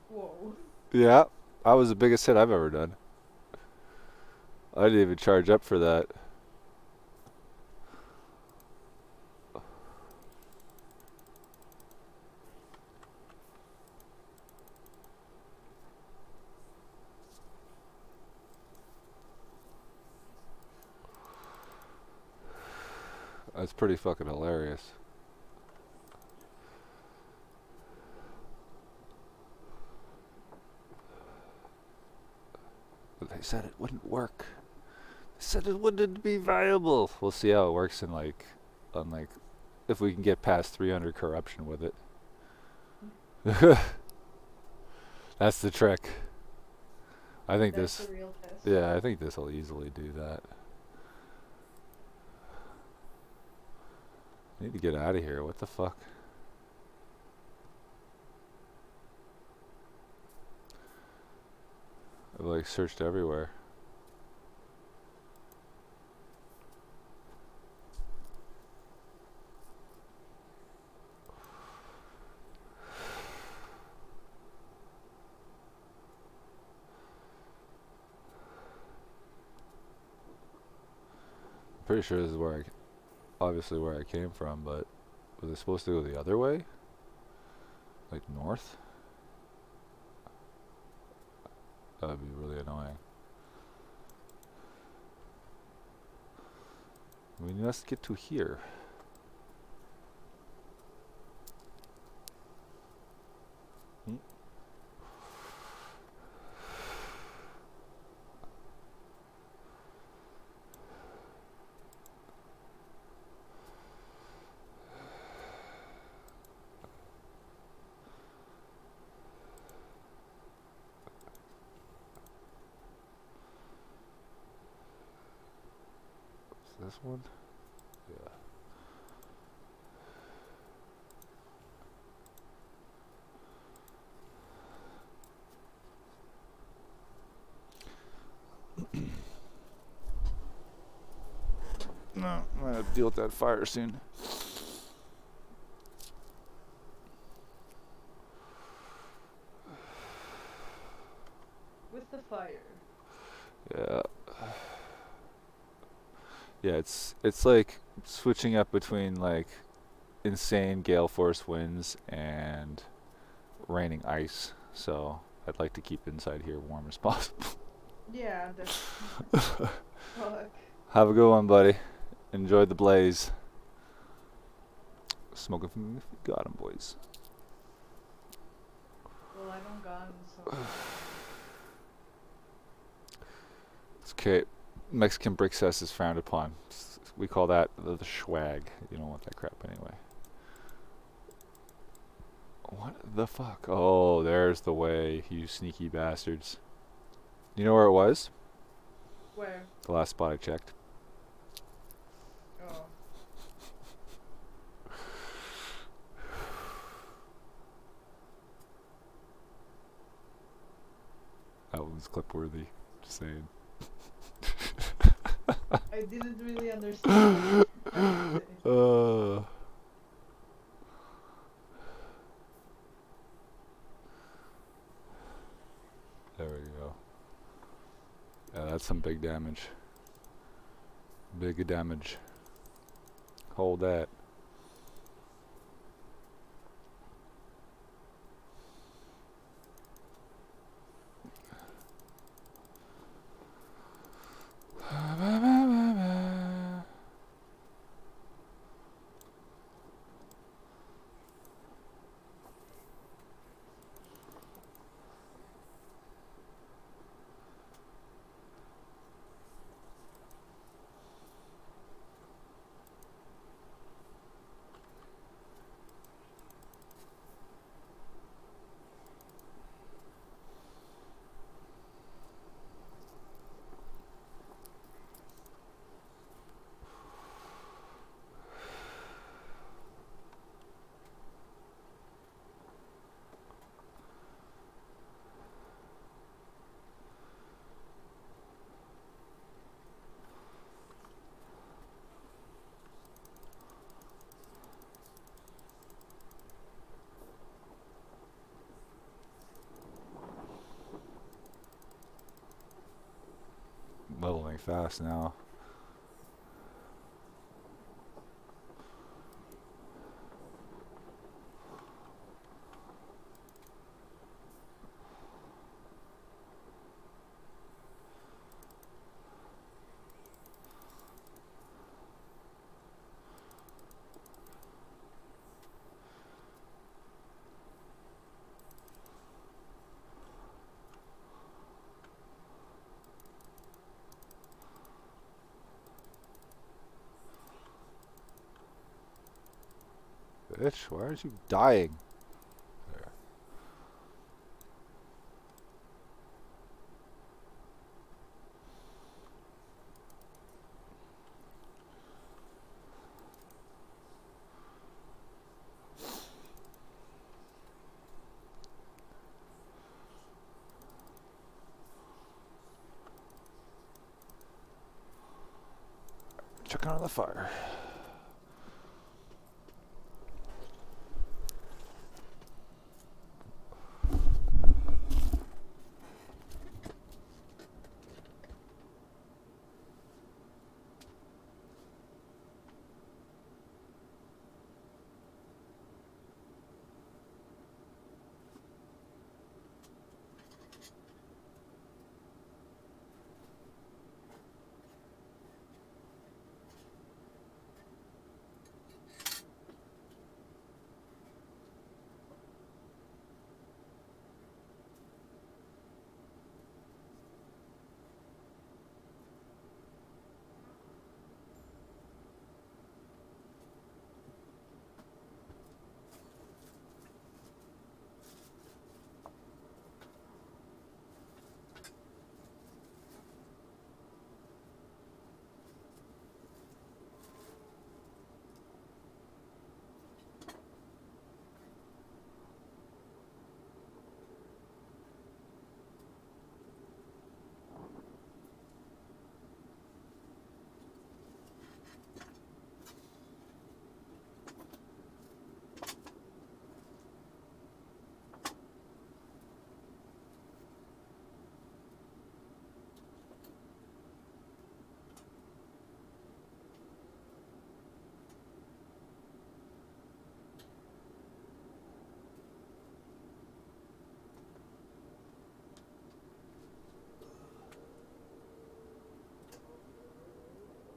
S2: Whoa.
S1: Yeah, that was the biggest hit I've ever done. I didn't even charge up for that. That's pretty fucking hilarious. But they said it wouldn't work. They said it wouldn't be viable. We'll see how it works in if we can get past 300 corruption with it. That's the trick. I think
S2: That's
S1: this.
S2: the real test.
S1: Yeah, I think this will easily do that. I need to get out of here. What the fuck? I've like searched everywhere. Pretty sure this is obviously where I came from, but was it supposed to go the other way? Like north? That would be really annoying. We must get to here. This one? Yeah. No, I'm gonna have to deal with that fire soon.
S2: With the fire.
S1: Yeah. Yeah, it's like switching up between like insane gale force winds and raining ice. So I'd like to keep inside here warm as possible.
S2: Yeah, definitely. Fuck.
S1: Have a good one, buddy. Enjoy the blaze. Smoking from got 'em, boys.
S2: Well, I don't gun, so.
S1: It's okay. Mexican brick cess is frowned upon. We call that the swag. You don't want that crap anyway. What the fuck? Oh, there's the way, you sneaky bastards. You know where it was?
S2: Where?
S1: The last spot I checked.
S2: Oh.
S1: That one's clip worthy. Just saying.
S2: I didn't really understand.
S1: There we go. Yeah, that's some big damage. Big damage. Hold that. going fast now. Bitch, why aren't you dying? There. Check on the fire.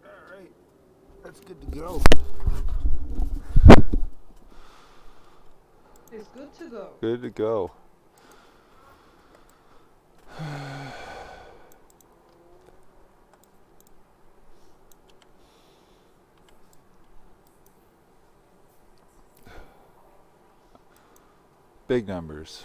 S1: Alright, that's good to go.
S2: It's good to go.
S1: Good to go. Big numbers.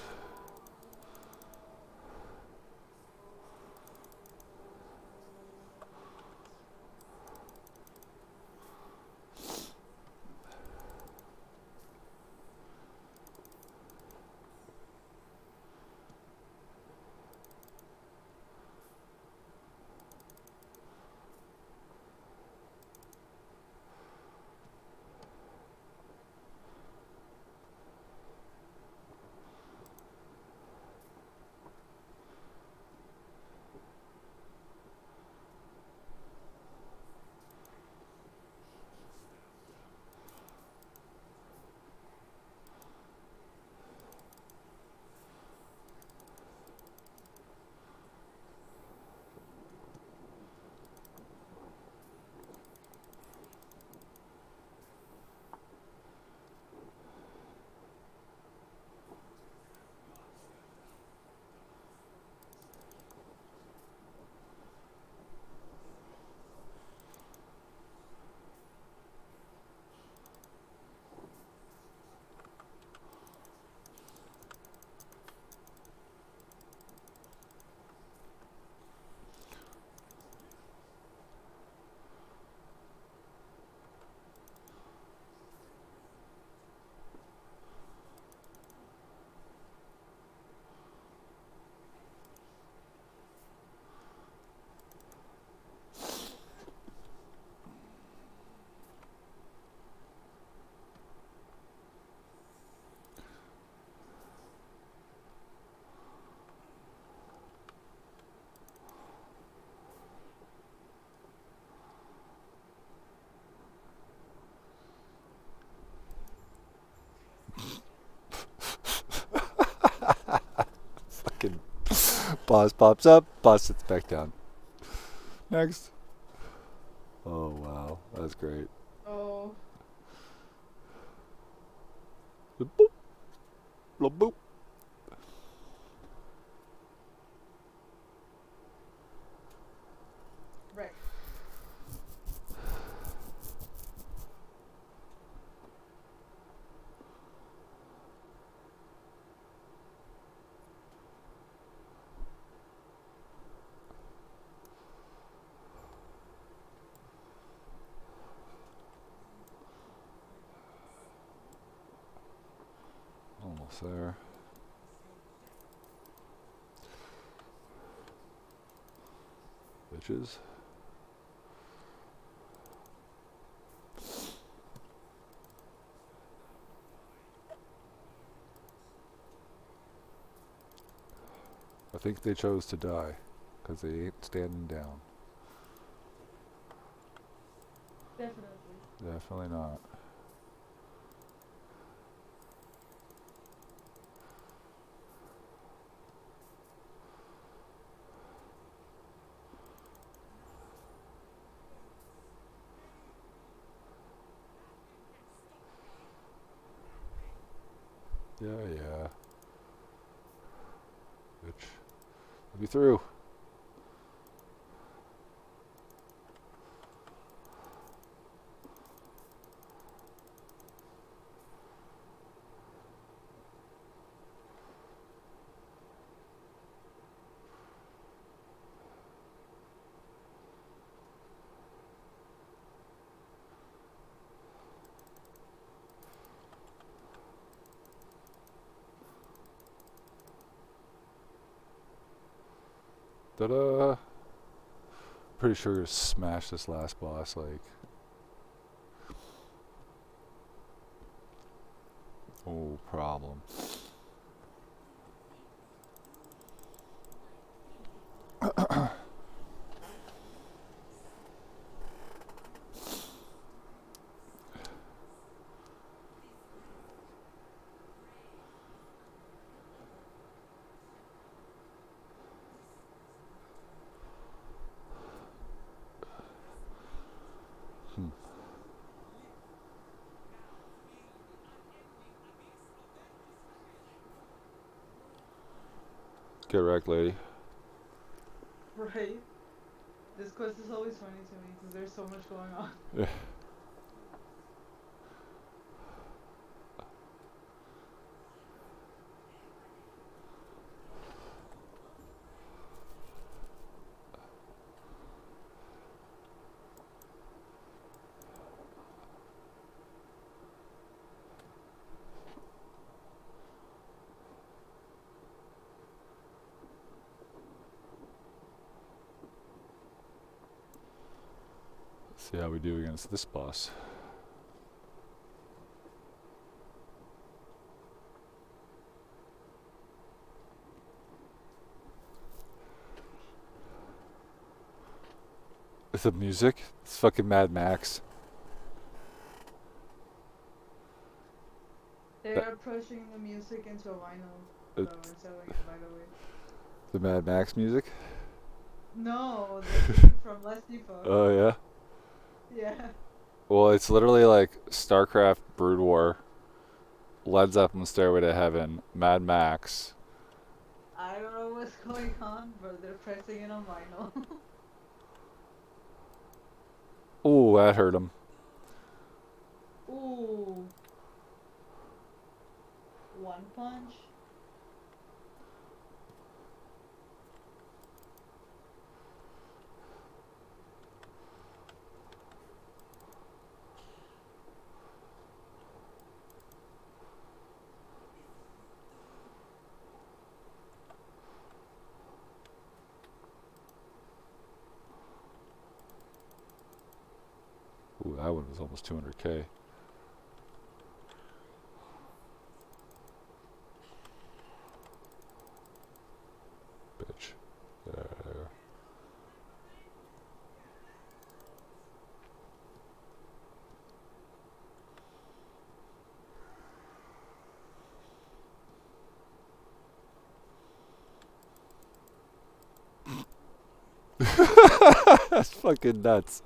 S1: Boss pops up. Boss sits back down. Next. Oh wow, that's great.
S2: Oh,
S1: Boop, boop, boop.
S2: right.
S1: Almost there. Bitches. I think they chose to die because they ain't standing down.
S2: Definitely.
S1: Definitely not. Yeah. Bitch. Let me through. Ta-da! Pretty sure to smash this last boss, like. Oh, problem. Get wrecked, lady.
S2: Right. This quest is always funny to me because there's so much going on.
S1: Yeah. See how we do against this boss. It's the music. It's fucking Mad Max.
S2: They're pushing the music into a vinyl, though, and selling it, by the way.
S1: The Mad Max music.
S2: No, the theme from Last Epoch.
S1: Oh yeah.
S2: Yeah.
S1: Well, it's literally like StarCraft, Brood War, Led Zeppelin, Stairway to Heaven, Mad Max.
S2: I don't know what's going on, but they're pressing it on vinyl.
S1: Ooh, that hurt him.
S2: Ooh. One punch.
S1: Ooh, that one was almost 200k. Bitch. There. That's fucking nuts.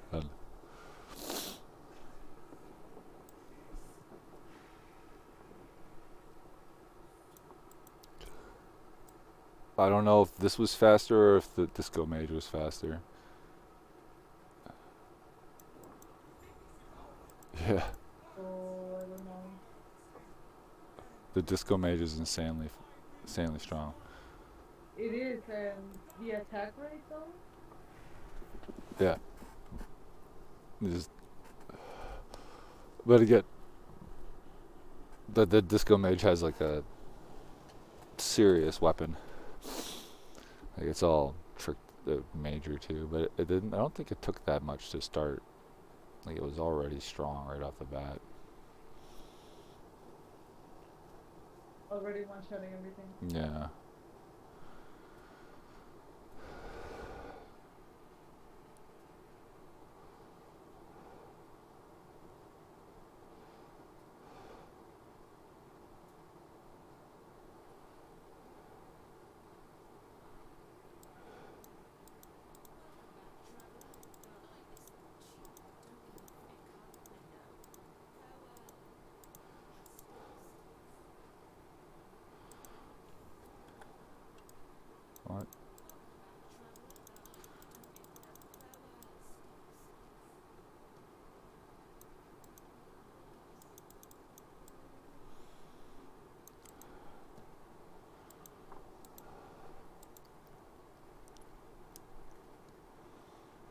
S1: And I don't know if this was faster or if the Disco Mage was faster. Yeah,
S2: Oh, I don't know.
S1: the Disco Mage is insanely strong.
S2: It is, the attack rate though?
S1: Yeah. Just, but again, the Disco Mage has like a serious weapon. Like it's all trick major too, but it didn't. I don't think it took that much to start. Like it was already strong right off the bat.
S2: Already one-shotting everything.
S1: Yeah. What?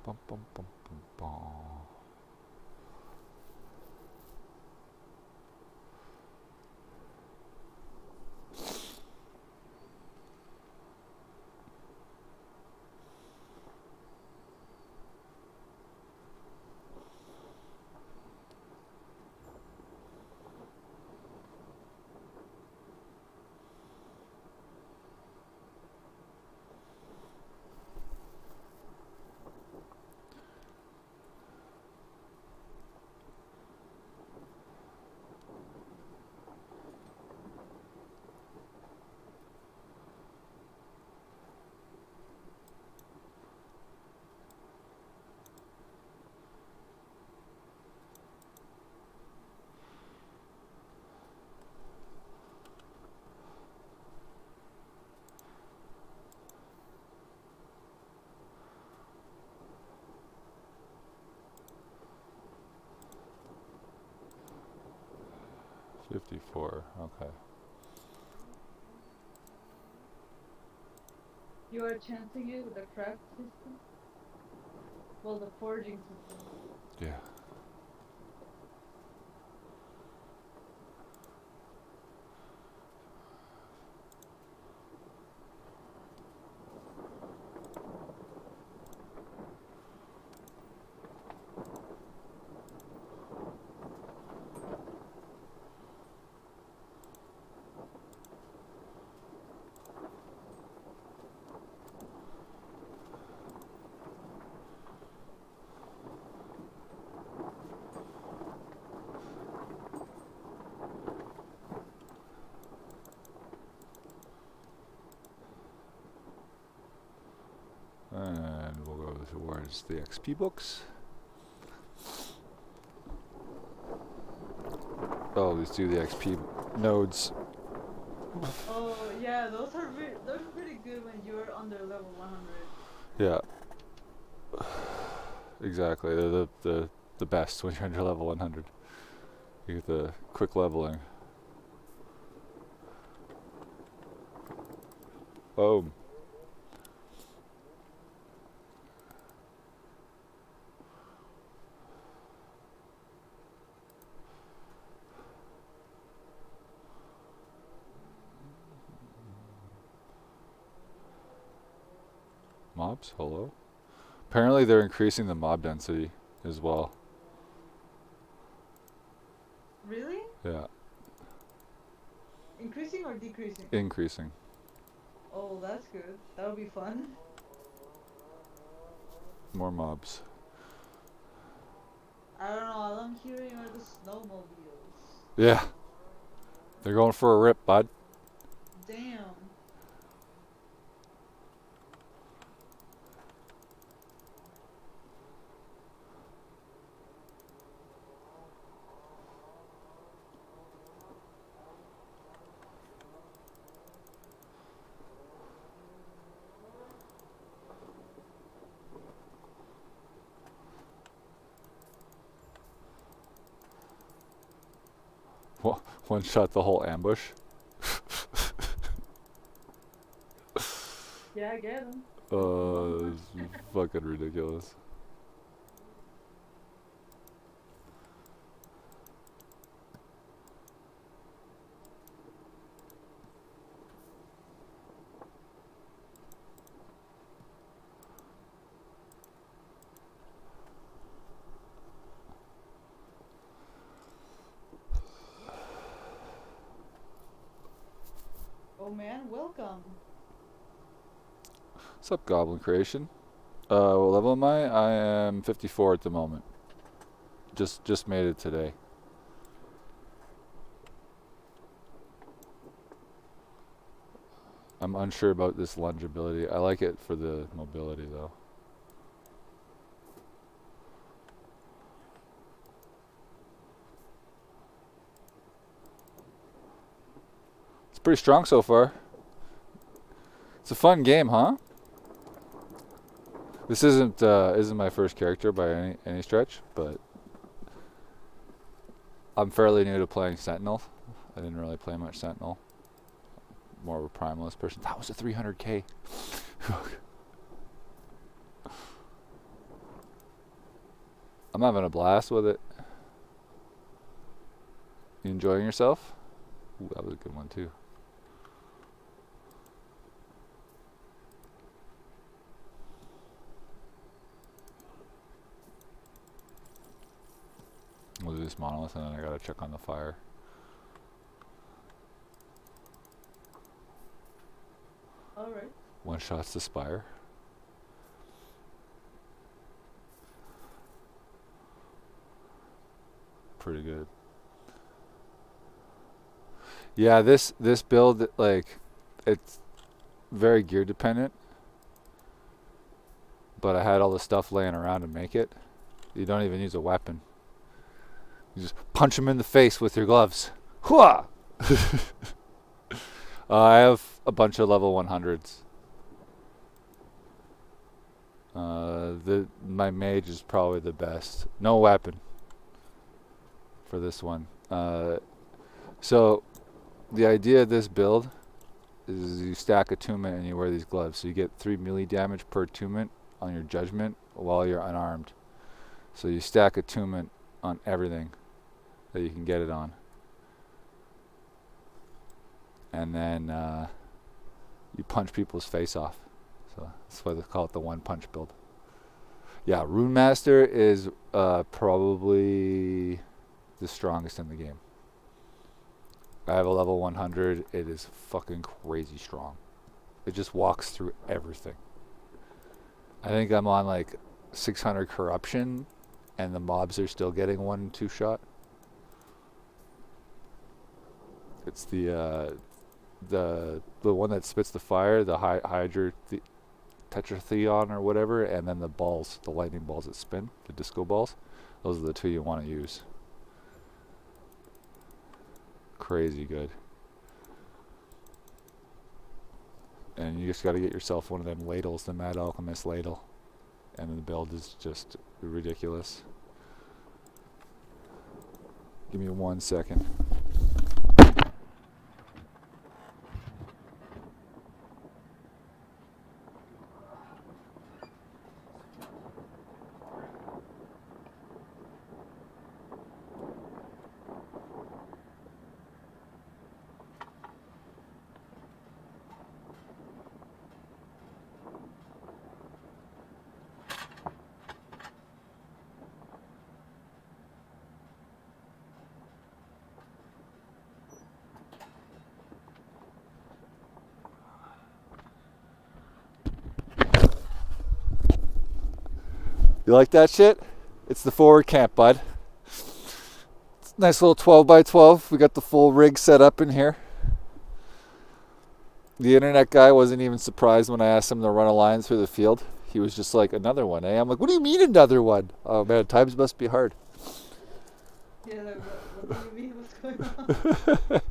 S1: Bum bum bum bum bum. $54. Okay.
S2: You are chancing it with the craft system? Well, the forging system.
S1: Yeah. And we'll go towards the XP books. Oh, let's do the XP nodes.
S2: Oh, yeah, those are pretty good when you're under level 100.
S1: Yeah. Exactly. They're the best when you're under level 100. You get the quick leveling. Boom. Mobs, hello. Apparently they're increasing the mob density as well.
S2: Really?
S1: Yeah,
S2: Increasing or decreasing?
S1: increasing.
S2: Oh, that's good. That would be fun.
S1: More mobs.
S2: I don't know. All I'm hearing are the snowmobiles.
S1: Yeah. They're going for a rip, bud.
S2: Damn.
S1: One shot the whole ambush.
S2: Yeah, I get them.
S1: It's fucking ridiculous.
S2: Oh man, welcome.
S1: What's up, Goblin Creation? What level am I? I am 54 at the moment. Just made it today. I'm unsure about this lunge ability. I like it for the mobility though. It's pretty strong so far. It's a fun game, huh? This isn't my first character by any stretch, but I'm fairly new to playing Sentinel. I didn't really play much Sentinel. More of a primalist person. That was a 300k. I'm having a blast with it. You enjoying yourself? Ooh, that was a good one too. We'll do this monolith and then I gotta check on the fire.
S2: Alright.
S1: One shot's the spire. Pretty good. Yeah, this build, like, it's very gear dependent. But I had all the stuff laying around to make it. You don't even use a weapon. You just punch them in the face with your gloves. Hooah! I have a bunch of level 100s. My mage is probably the best. No weapon for this one. So the idea of this build is you stack attunement and you wear these gloves. So you get 3 melee damage per attunement on your judgment while you're unarmed. So you stack attunement on everything that you can get it on. And then you punch people's face off. So that's why they call it the one punch build. Yeah, Rune Master is probably the strongest in the game. I have a level 100. It is fucking crazy strong. It just walks through everything. I think I'm on like 600 corruption, and the mobs are still getting 1-2 shot. It's the one that spits the fire, the Hydra Tetratheon or whatever, and then the balls, the lightning balls that spin, the disco balls. Those are the two you want to use. Crazy good. And you just got to get yourself one of them ladles, the Mad Alchemist ladle. And the build is just ridiculous. Give me 1 second. You like that shit? It's the forward camp, bud. It's a nice little 12 by 12. We got the full rig set up in here. The internet guy wasn't even surprised when I asked him to run a line through the field. He was just like, another one, eh? I'm like, what do you mean another one? Oh man, times must be hard.
S2: Yeah, like, what do you mean? What's going on?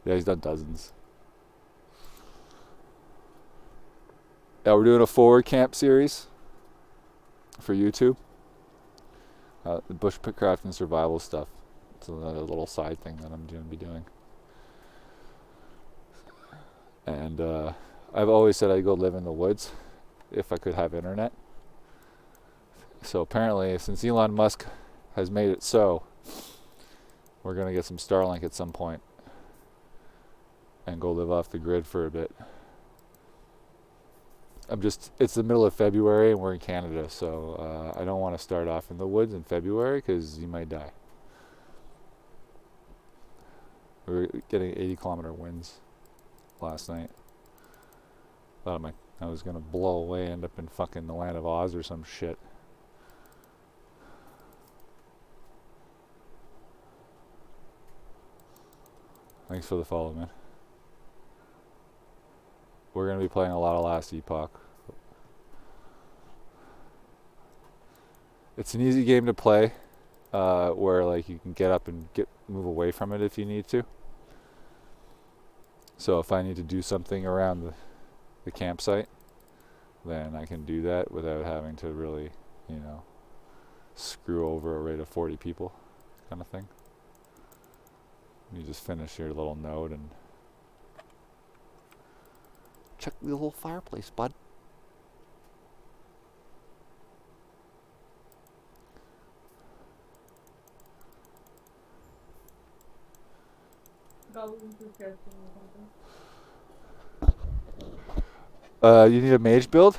S1: Yeah, he's done dozens. Yeah, we're doing a forward camp series for YouTube. The bushcraft and survival stuff. It's another little side thing that I'm going to be doing. And I've always said I'd go live in the woods if I could have internet. So apparently, since Elon Musk has made it so, we're going to get some Starlink at some point and go live off the grid for a bit. It's the middle of February and we're in Canada, so I don't want to start off in the woods in February because you might die. We were getting 80-kilometer winds last night. Thought I was going to blow away, end up in fucking the land of Oz or some shit. Thanks for the follow, man. We're going to be playing a lot of Last Epoch. It's an easy game to play, where like you can get up and move away from it if you need to. So if I need to do something around the campsite, then I can do that without having to really, screw over a raid of 40 people kind of thing. You just finish your little node and check the little fireplace, bud.
S2: Goblins is casting or something.
S1: You need a mage build?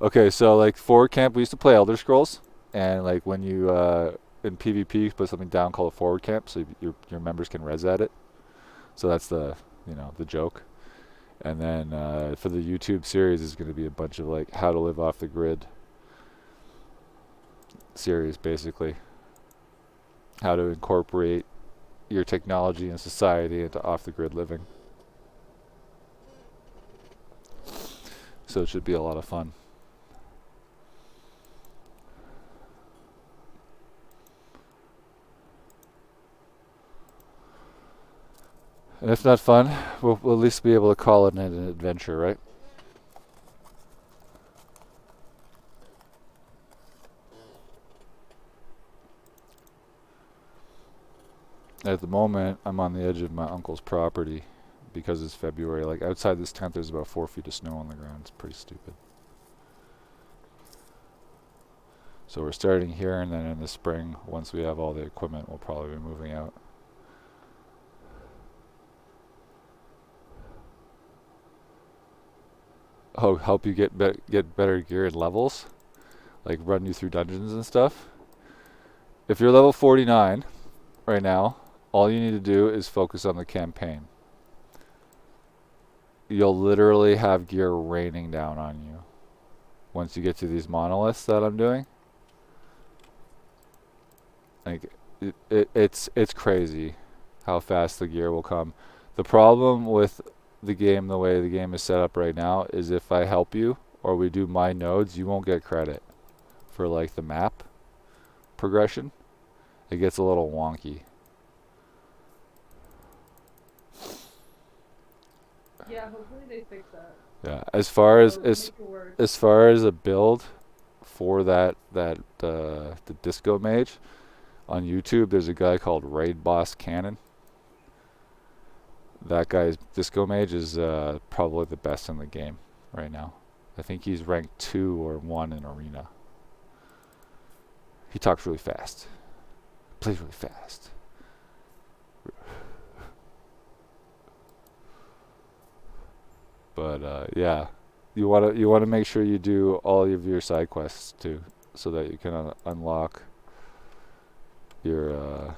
S1: Okay, so like forward camp, we used to play Elder Scrolls, and like when you in PvP, you put something down called a forward camp, so your members can res at it. So that's the the joke. And then for the YouTube series, is going to be a bunch of like how to live off the grid series, basically. How to incorporate your technology and society into off the grid living. So it should be a lot of fun. And if not fun, we'll at least be able to call it an adventure, right? At the moment, I'm on the edge of my uncle's property because it's February. Like outside this tent, there's about 4 feet of snow on the ground. It's pretty stupid. So we're starting here, and then in the spring, once we have all the equipment, we'll probably be moving out. Oh, help you get better gear and levels, like run you through dungeons and stuff. If you're level 49 right now, all you need to do is focus on the campaign. You'll literally have gear raining down on you once you get to these monoliths that I'm doing. Like it's crazy how fast the gear will come. The problem with the game, the way the game is set up right now, is if I help you or we do my nodes, you won't get credit for like the map progression. It gets a little wonky.
S2: Yeah, hopefully they fix that.
S1: Yeah, as far as
S2: Or make it work.
S1: as far as a build for the Disco Mage on YouTube, there's a guy called Raid Boss Cannon. That guy's Disco Mage is probably the best in the game right now. I think he's ranked 2 or 1 in Arena. He talks really fast. Plays really fast. But yeah, you wanna make sure you do all of your side quests too, so that you can unlock your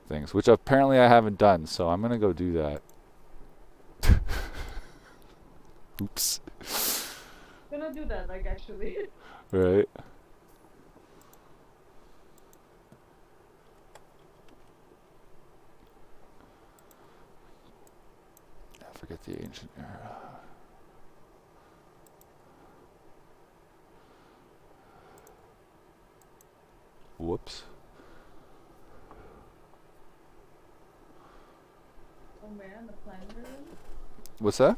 S1: things, which apparently I haven't done. So I'm gonna go do that. Oops.
S2: Gonna wanna do that, like, actually.
S1: Right. I forget the ancient era. Whoops.
S2: Oh man, the planner
S1: What's that?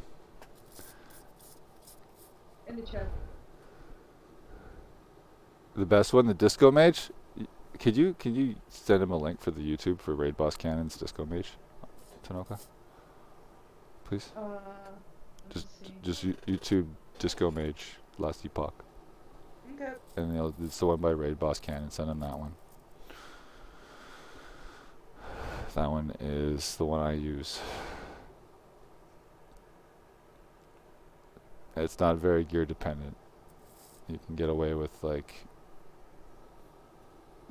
S2: in the chat.
S1: The best one, the Disco Mage. Could you send him a link for the YouTube for Raid Boss Cannon's Disco Mage, Tanoka? Please.
S2: Let's see.
S1: Just YouTube Disco Mage Last Epoch,
S2: Okay.
S1: and it's the one by Raid Boss Cannon. Send him that one. That one is the one I use. It's not very gear dependent. You can get away with like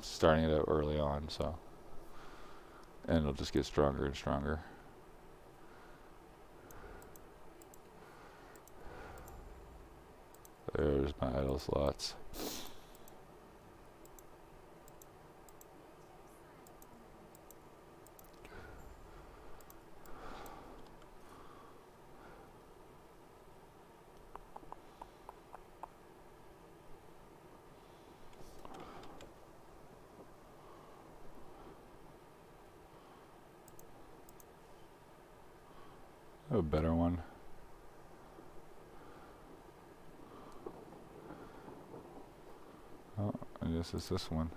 S1: starting it out early on, so, and it'll just get stronger and stronger. There's my idle slots. I have a better one. Oh, I guess it's this one.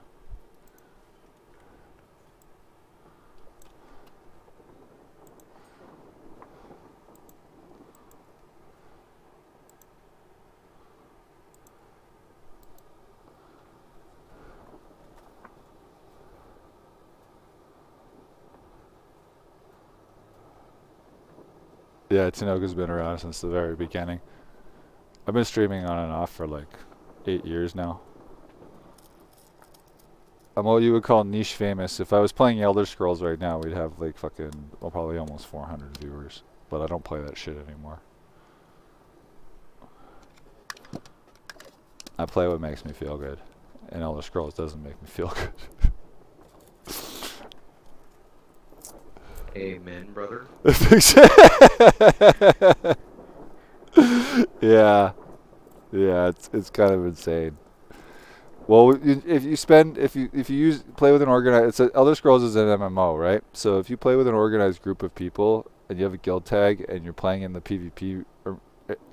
S1: Yeah, Tanoka's been around since the very beginning. I've been streaming on and off for like 8 years now. I'm what you would call niche famous. If I was playing Elder Scrolls right now, we'd have like fucking, well, probably almost 400 viewers. But I don't play that shit anymore. I play what makes me feel good. And Elder Scrolls doesn't make me feel good.
S3: Amen, brother.
S1: Yeah. Yeah, it's kind of insane. Well, if you play with an organized, Elder Scrolls is an MMO, right? So if you play with an organized group of people and you have a guild tag and you're playing in the PvP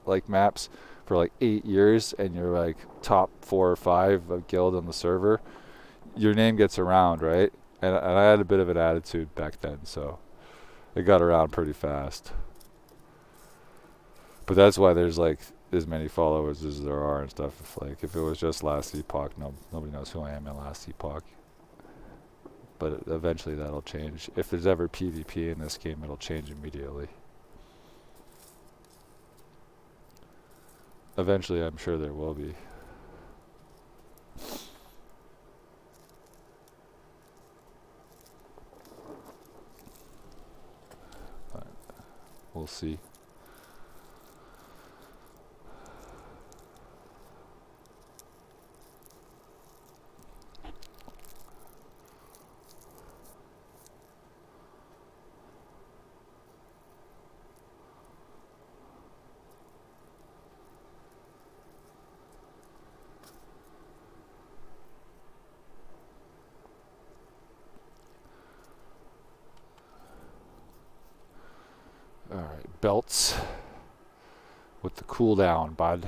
S1: like maps for like 8 years and you're like top 4 or 5 of guild on the server, your name gets around, right? And I had a bit of an attitude back then, so it got around pretty fast. But that's why there's like as many followers as there are and stuff. If it was just Last Epoch, nobody knows who I am in Last Epoch. But eventually that'll change. If there's ever PvP in this game, it'll change immediately. Eventually, I'm sure there will be. But we'll see. Alright, belts with the cooldown, bud.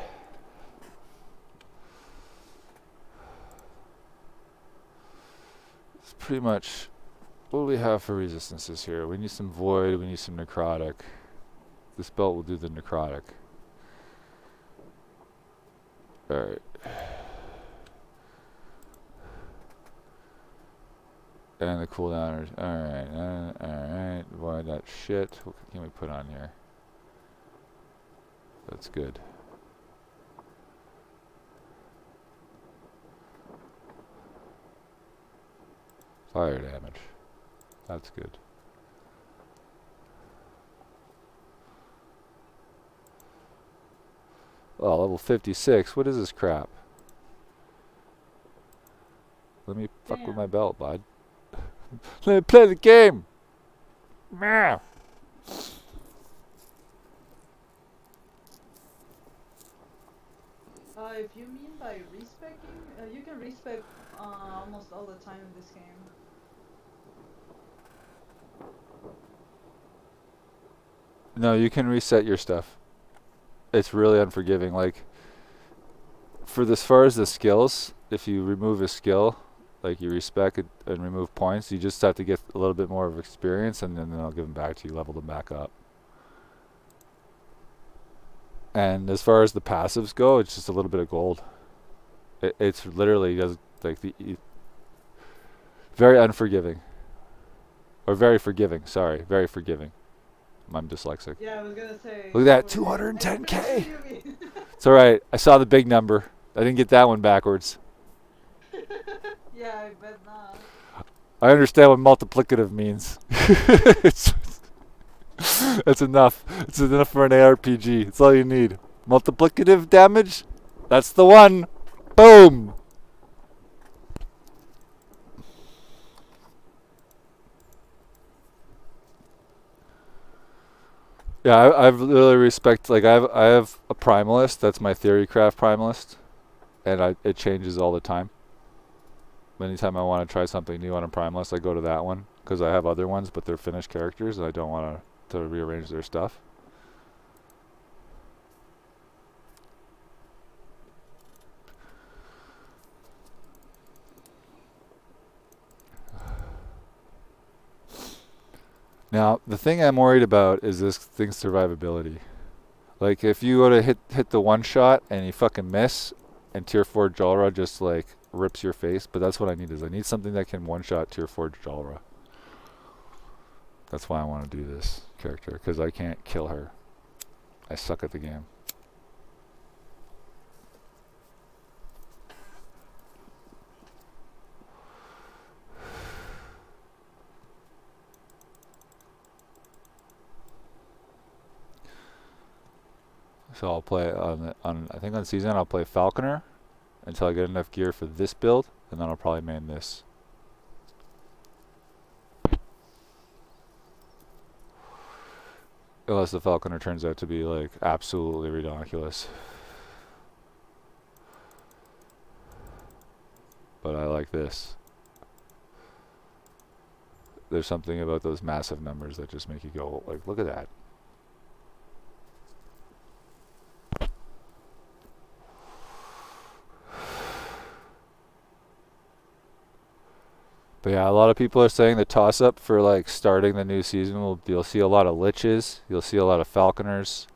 S1: It's pretty much what do we have for resistances here? We need some void, we need some necrotic. This belt will do the necrotic. Alright. And the cooldowners. Alright. Void that shit. What can we put on here? That's good. Fire damage. That's good. Oh, level 56. What is this crap? Let me fuck with my
S2: Damn.
S1: belt, bud. Let me play the game. Meow.
S2: If you mean by respecing, you can respec almost all the time in this game.
S1: No, you can reset your stuff. It's really unforgiving. Like, for as far as the skills, if you remove a skill, like you respec it and remove points, you just have to get a little bit more of experience, and then they'll give them back to you, level them back up. And as far as the passives go, it's just a little bit of gold. It's literally just like very unforgiving, or very forgiving. Sorry, very forgiving. I'm dyslexic.
S2: Yeah, I was gonna say.
S1: Look at that,
S2: what I know
S1: 210k.
S2: what you mean.
S1: It's all right. I saw the big number. I didn't get that one backwards.
S2: Yeah, I bet not.
S1: I understand what multiplicative means. That's enough. It's enough for an ARPG. It's all you need. Multiplicative damage? That's the one. Boom! Yeah, I've really respect. Like I have a primalist. That's my Theorycraft primalist, and it changes all the time. Anytime I want to try something new on a primalist, I go to that one because I have other ones, but they're finished characters, and I don't want to rearrange their stuff. Now, the thing I'm worried about is this thing's survivability. Like, if you go to hit the one shot and you fucking miss, and Tier 4 Jolra just, like, rips your face, but that's what I need is I need something that can one-shot Tier 4 Jolra. That's why I want to do this character, because I can't kill her. I suck at the game. So I'll play I think on season I'll play Falconer until I get enough gear for this build, and then I'll probably main this. Unless the Falconer turns out to be like absolutely ridiculous. But I like this. There's something about those massive numbers that just make you go like, look at that. But yeah, a lot of people are saying the toss-up for like starting the new season you'll see a lot of Liches, you'll see a lot of Falconers,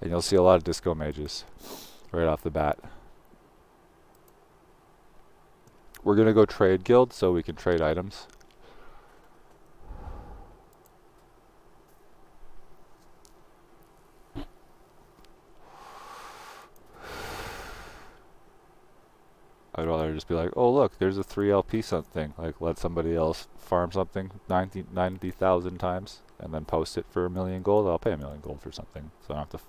S1: and you'll see a lot of Disco Mages right off the bat. We're gonna go trade guild so we can trade items. I'd rather just be like, oh look, there's a 3LP something. Like let somebody else farm something 90,000 times and then post it for 1,000,000 gold. I'll pay 1,000,000 gold for something, so I don't have to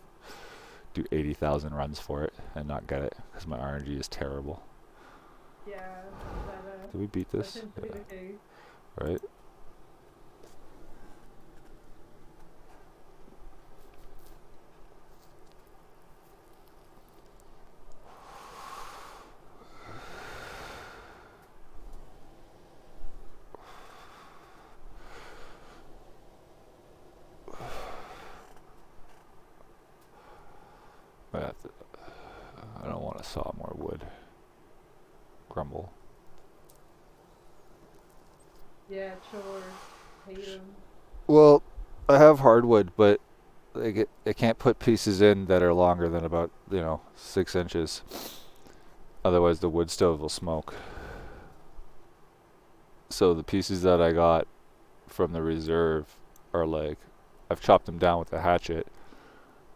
S1: do 80,000 runs for it and not get it because my RNG is terrible.
S2: Yeah, that,
S1: Did we beat
S2: that
S1: this?
S2: seems to be the case.
S1: Right? I don't want to saw more wood. Grumble.
S2: Yeah, chores. Hate them.
S1: Well, I have hardwood, but like I can't put pieces in that are longer than about 6 inches. Otherwise, the wood stove will smoke. So the pieces that I got from the reserve are like, I've chopped them down with a hatchet,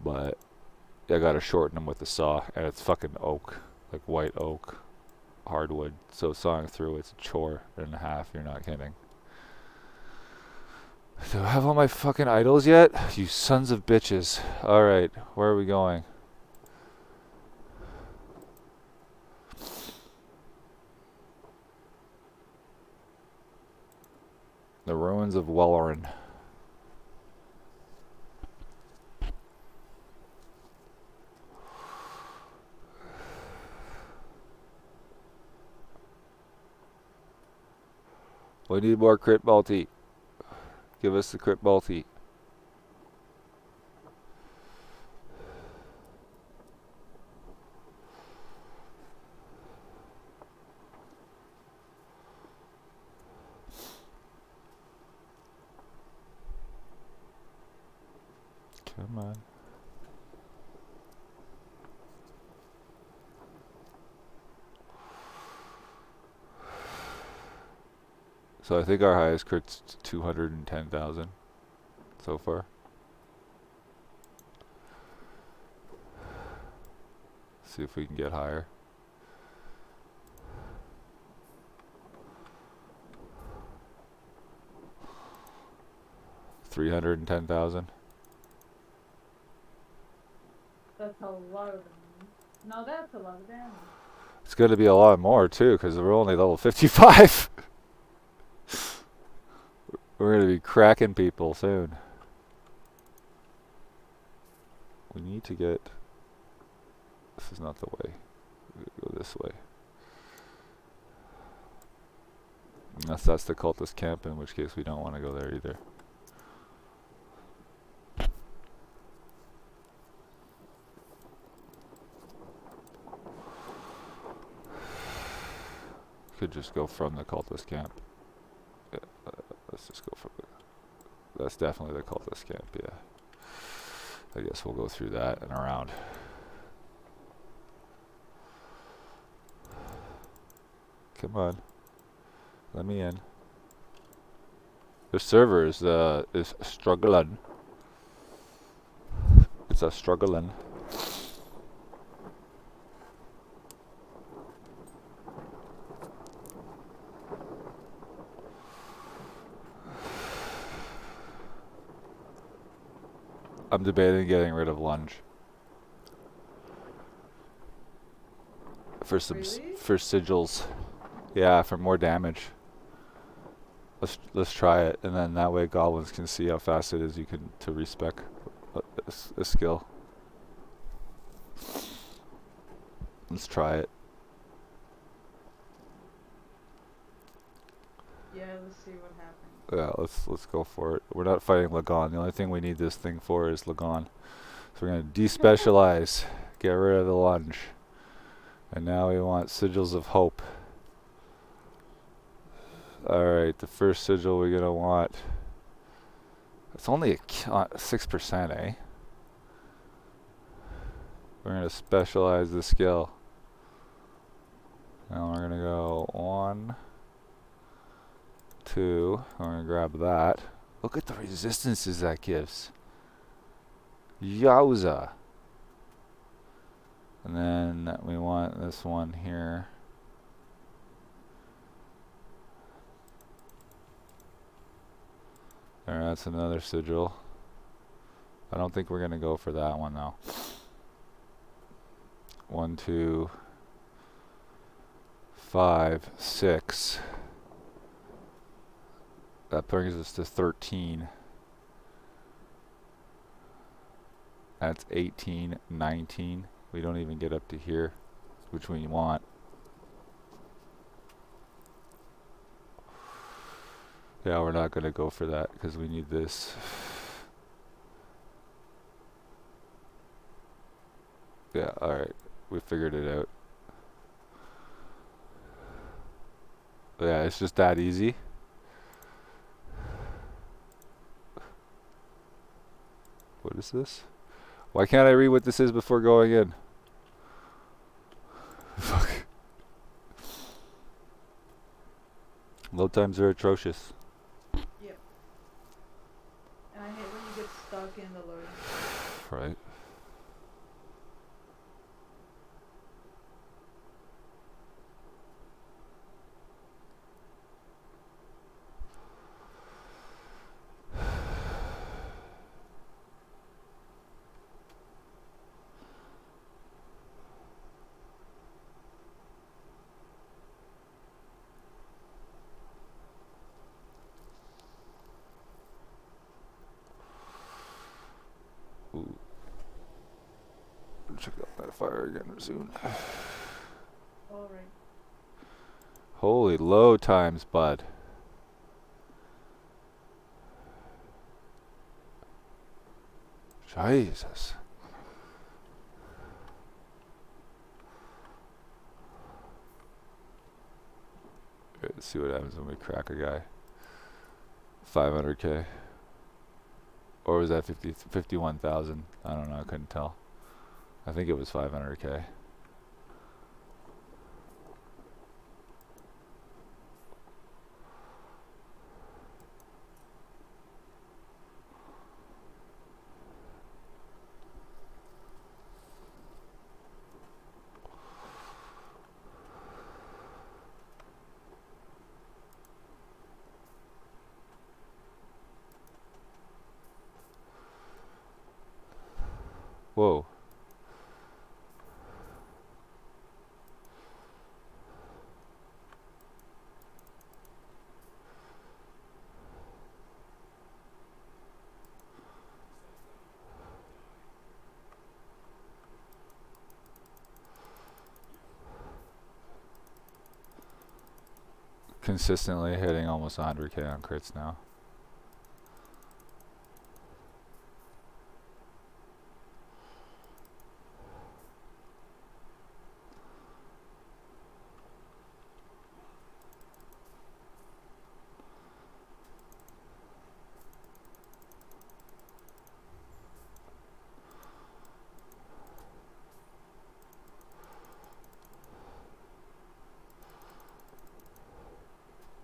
S1: but I gotta shorten them with the saw, and it's fucking oak, like white oak, hardwood. So sawing through it's a chore and a half. You're not kidding. Do I have all my fucking idols yet? You sons of bitches. Alright, where are we going? The ruins of Welleran. We need more crit multi. Give us the crit multi. Come on. So I think our highest crit's 210,000 so far. See if we can get higher. $310,000.
S2: That's a lot of damage. No, that's a lot of damage.
S1: It's going to be a lot more too, because we're only level 55. We're going to be cracking people soon. We need to get... This is not the way. We go this way. Unless that's the cultist camp, in which case we don't want to go there either. Could just go from the cultist camp. Yeah, let's just go from the... That's definitely the cultist camp, yeah. I guess we'll go through that and around. Come on. Let me in. The server is struggling. It's a struggling. I'm debating getting rid of lunge. For some
S2: Really?
S1: for sigils. Yeah, for more damage. Let's try it, and then that way goblins can see how fast it is you can to respec a skill. Let's try it.
S2: Yeah, let's see what happens.
S1: Yeah, let's go for it. We're not fighting Lagon. The only thing we need this thing for is Lagon. So we're gonna despecialize, get rid of the lunge, and now we want sigils of hope. All right, the first sigil we're gonna want. It's only a 6%, eh? We're gonna specialize the skill. Now we're gonna go 1, 2. I'm gonna grab that. Look at the resistances that gives. Yowza. And then we want this one here. There, that's another sigil. I don't think we're gonna go for that one though. 1, 2, 5, 6. That brings us to 13. That's 18, 19. We don't even get up to here, which we want. Yeah, we're not going to go for that because we need this. Yeah, alright. We figured it out. Yeah, it's just that easy. What is this? Why can't I read what this is before going in? Fuck. Load times are atrocious.
S2: Yep. And I hate when you get stuck in the loading.
S1: Right. gotta fire again soon.
S2: Alright.
S1: Holy low times, bud. Jesus. Let's see what happens when we crack a guy. 500k. Or was that 51,000? I don't know, I couldn't tell. I think it was 500k. Whoa. Consistently hitting almost 100k on crits now.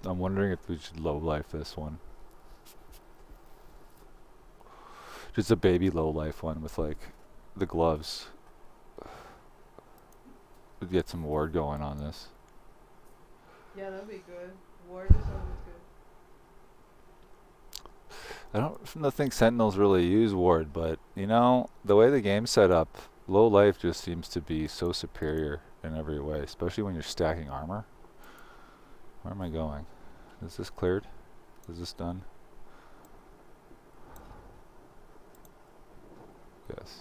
S1: I'm wondering if we should low life this one. Just a baby low life one with like the gloves. We'd get some ward going on this.
S2: Yeah, that'd be good. Ward is always good.
S1: I don't think Sentinels really use ward, but you know, the way the game's set up, low life just seems to be so superior in every way, especially when you're stacking armor. Where am I going? Is this cleared? Is this done? Yes.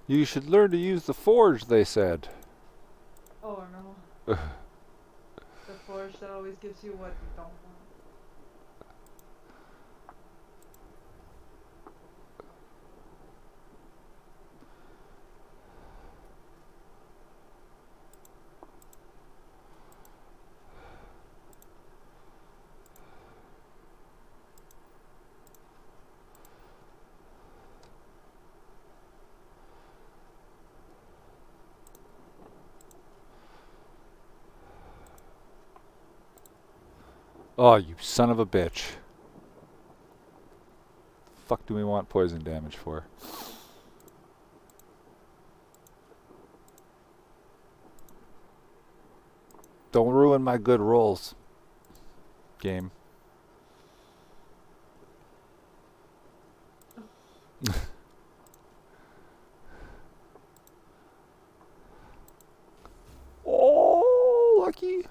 S1: You should learn to use the forge, they said.
S2: Oh no. The forge that always gives you what you don't want.
S1: Oh, you son of a bitch. Fuck do we want poison damage for? Don't ruin my good rolls. Game. Oh, lucky.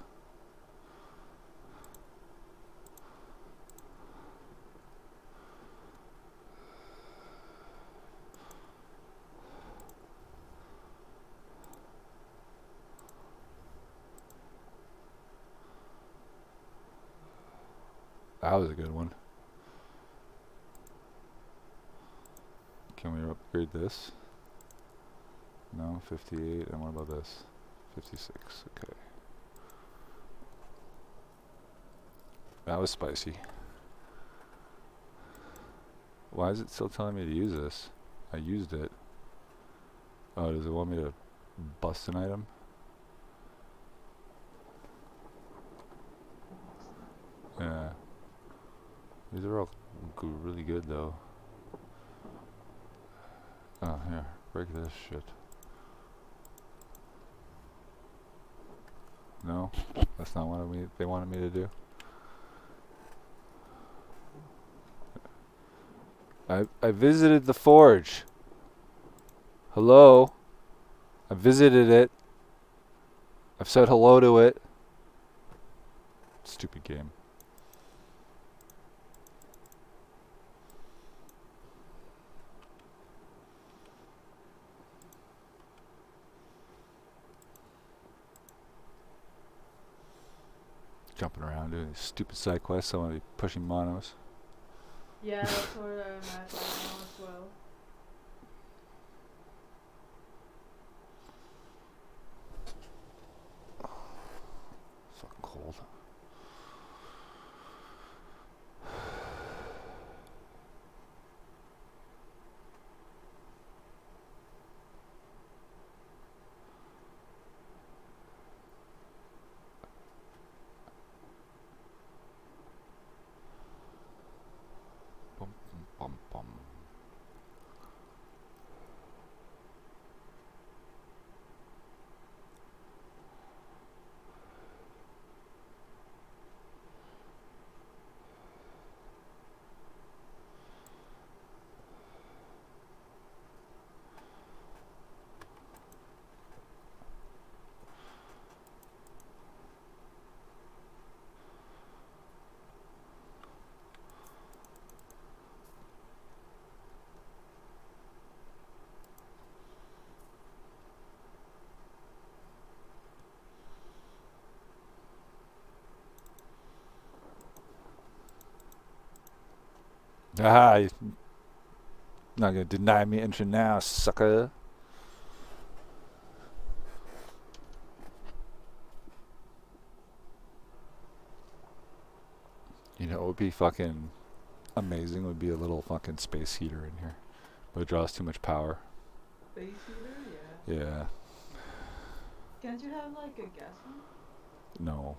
S1: That was a good one. Can we upgrade this? No, 58. And what about this? 56. Okay. That was spicy. Why is it still telling me to use this? I used it. Oh, does it want me to bust an item? Yeah. These are all really good though. Oh, here. Break this shit. No? That's not what they wanted me to do. I visited the forge. Hello? I visited it. I've said hello to it. Stupid game. Jumping around doing these stupid side quests. I want to be pushing monos.
S2: Yeah, that's where I'm at right now as well.
S1: It's fucking cold. Bum, bum, bum. Ah, you're not gonna deny me entry now, sucker. You know, it would be fucking amazing. Would be a little fucking space heater in here, but it draws too much power.
S2: Space heater? Yeah.
S1: Yeah.
S2: Can't you have like a gas one?
S1: No.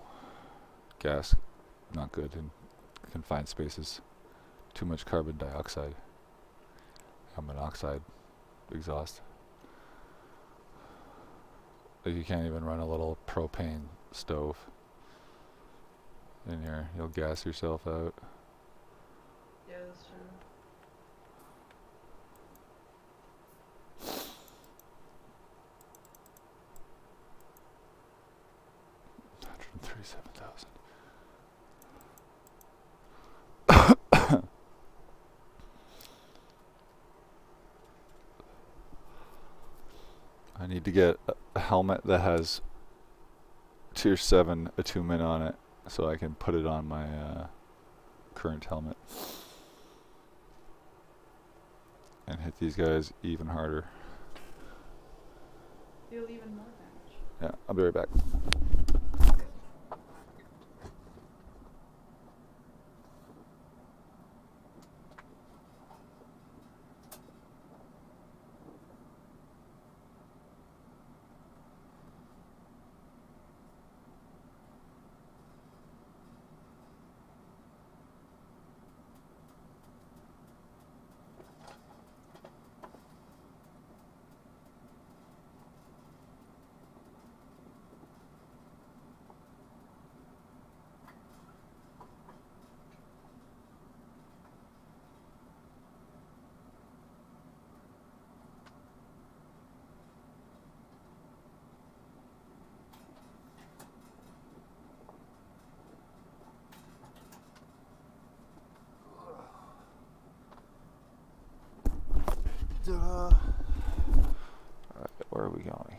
S1: Gas, not good in confined spaces. Too much carbon dioxide. Monoxide exhaust. Like you can't even run a little propane stove in here. You'll gas yourself out.
S2: Yeah, that's true.
S1: $137,000. I need to get a helmet that has tier 7 attunement on it so I can put it on my current helmet and hit these guys even harder.
S2: Deal even more damage.
S1: Yeah, I'll be right back. Alright, where are we going?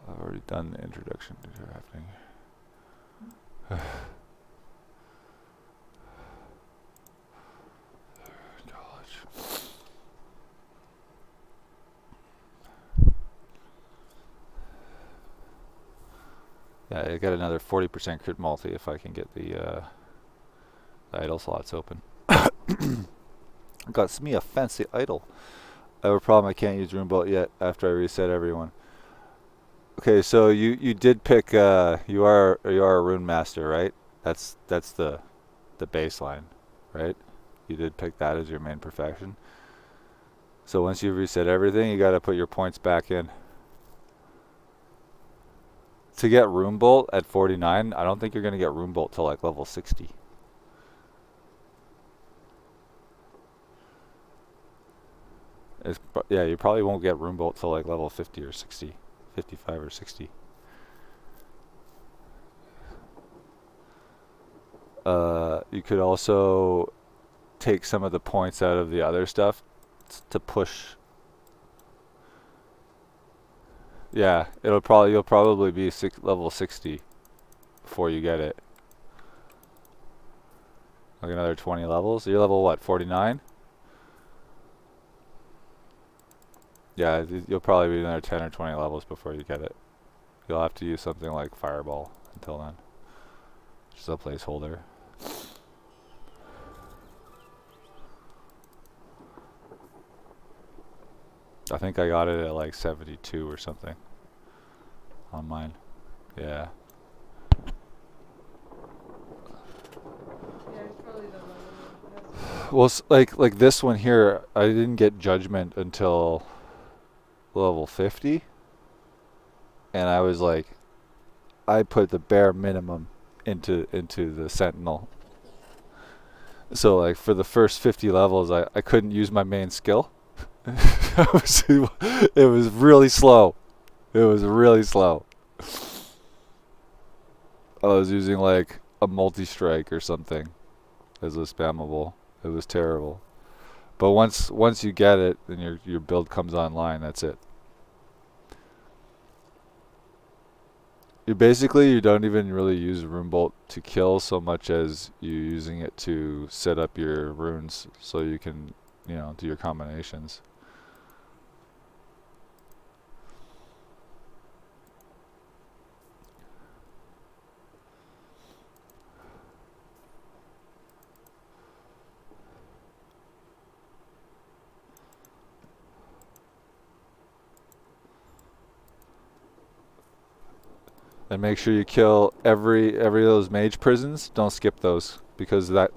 S1: I've already done the introduction to drafting. College. I got another 40% crit multi if I can get the idle slots open. Got me a fancy idle. I have a problem. I can't use Rune Bolt yet after I reset everyone. Okay, so you did pick. You are a Rune Master, right? That's the baseline, right? You did pick that as your main perfection. So once you reset everything, you got to put your points back in. To get Rune Bolt at 49, I don't think you're gonna get Rune Bolt till like level 60. Yeah, you probably won't get Rune Bolt till like level 50 or 60, 55 or 60. You could also take some of the points out of the other stuff to push. Yeah, you'll probably be level 60 before you get it. Like another 20 levels. You're level what? 49? Yeah, you'll probably be another 10 or 20 levels before you get it. You'll have to use something like Fireball until then. Just a placeholder. I think I got it at like 72 or something on mine. Yeah.
S2: Yeah, it's probably the level.
S1: Well, like this one here, I didn't get Judgment until level 50, and I was like, I put the bare minimum into the Sentinel. So like for the first 50 levels, I couldn't use my main skill. It was really slow. It was really slow. I was using like a multi-strike or something as a spammable. It was terrible. But once you get it and your build comes online, that's it. You don't even really use Rune Bolt to kill so much as you using it to set up your runes so you can, do your combinations. And make sure you kill every of those mage prisons. Don't skip those because that's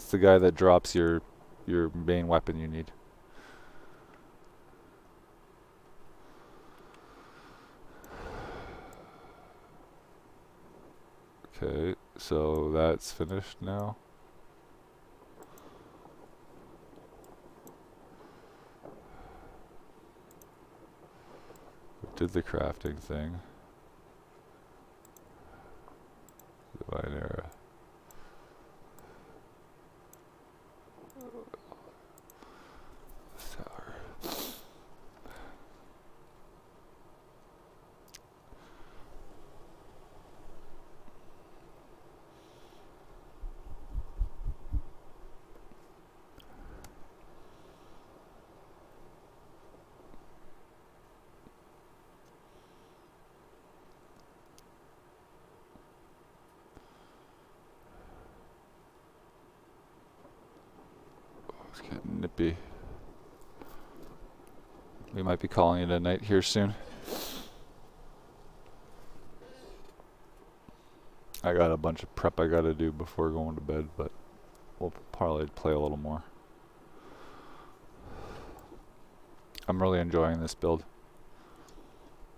S1: the guy that drops your main weapon you need. Okay, so that's finished now. We did the crafting thing. Divine Era. Tower. It's getting nippy. We might be calling it a night here soon. I got a bunch of prep I gotta do before going to bed, but we'll probably play a little more. I'm really enjoying this build.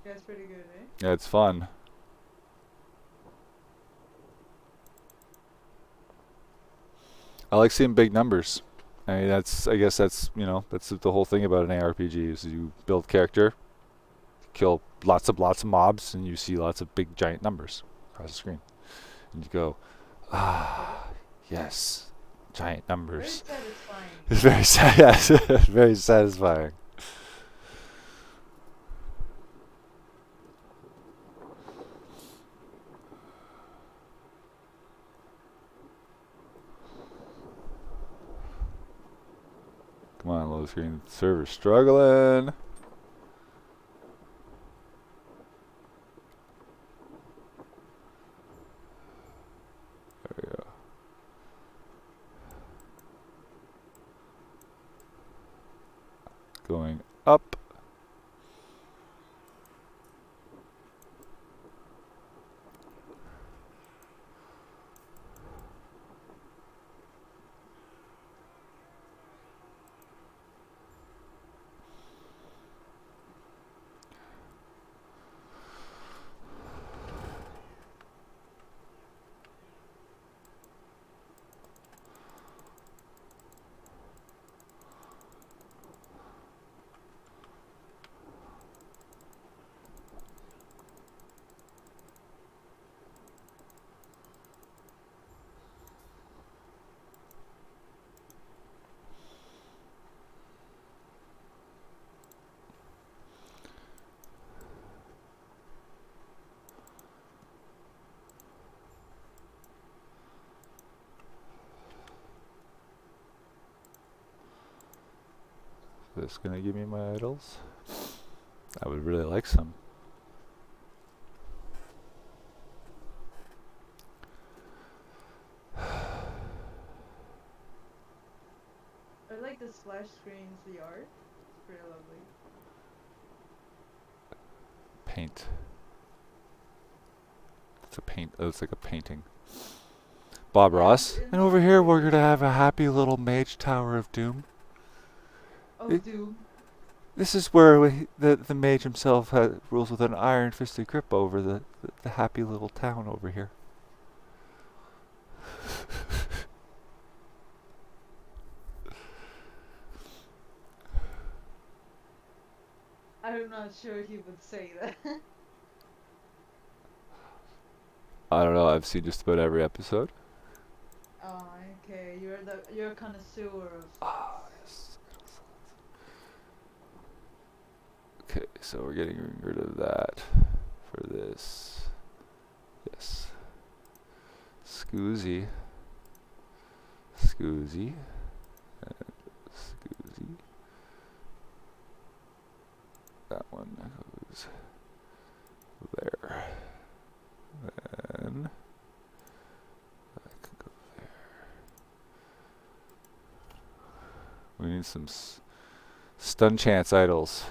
S2: Yeah, it's pretty good, eh?
S1: Yeah, it's fun. I like seeing big numbers. I mean, I guess that's the whole thing about an ARPG is you build character, kill lots of mobs, and you see lots of big giant numbers across the screen. And you go, yes, giant numbers.
S2: Very satisfying.
S1: It's very sad. Yes, very satisfying. Come on, low screen server struggling. up. Is this gonna give me my idols? I would really like some.
S2: I like the splash screens, the art. It's pretty lovely.
S1: Paint. It's a paint. Oh, it's like a painting. Bob
S2: Yeah,
S1: Ross.
S2: it's
S1: And over here we're gonna have a happy little mage tower of doom.
S2: Oh,
S1: It-
S2: Doom.
S1: This is where the mage himself rules with an iron-fisted grip over the happy little town over here.
S2: I'm not sure he would say that.
S1: I don't know. I've seen just about every episode.
S2: Oh, okay. You're a connoisseur of.
S1: Ah, yes. Okay, so we're getting rid of that for this. Yes. Scoozy. Scoozy. Scoozy. That one goes there. Then that can go there. We need some stun chance idols.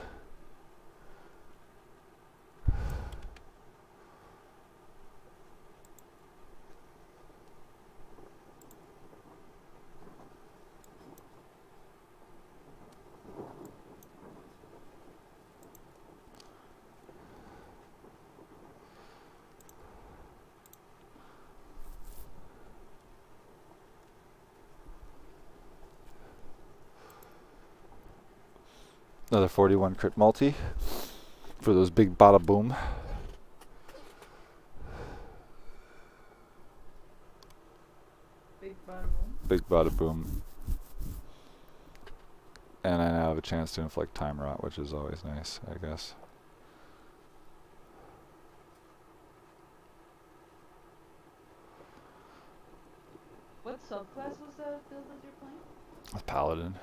S1: Another 41 crit multi for those big bada boom.
S2: Big bottom.
S1: Big bada boom. And I now have a chance to inflict time rot, which is always nice, I guess.
S2: What subclass was that build that you're playing?
S1: With Paladin.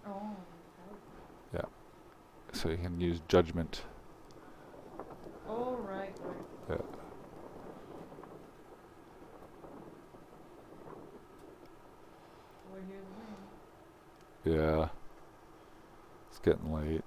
S2: Oh.
S1: So you can use judgment.
S2: Oh, right.
S1: Yeah.
S2: We're here to win.
S1: Yeah. It's getting late.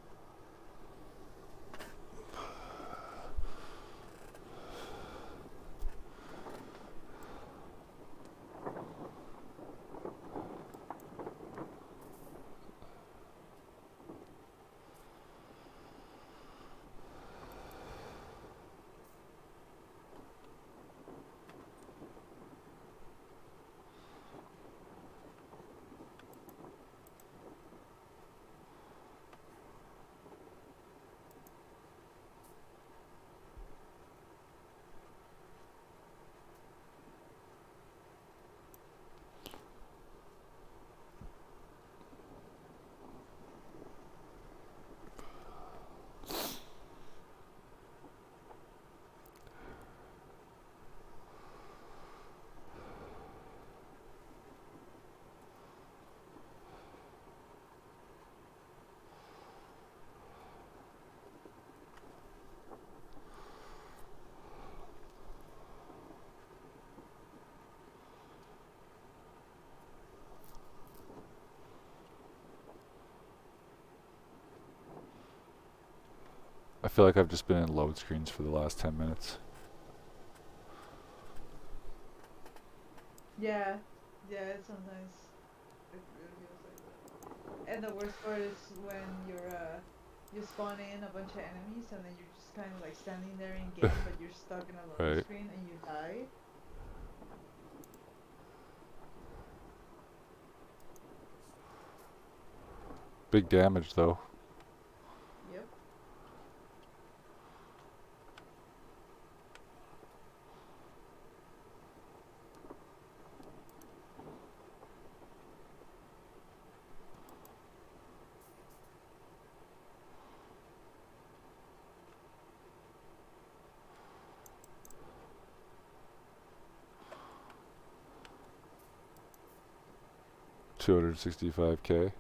S1: feel like I've just been in load screens for the last 10 minutes.
S2: Yeah, yeah, sometimes it really feels like that. And the worst part is when you spawn in a bunch of enemies and then you're just kind of like standing there in game, but you're stuck in a loading
S1: Right.
S2: screen and you die.
S1: Big damage though.
S2: Yep.
S1: $265K.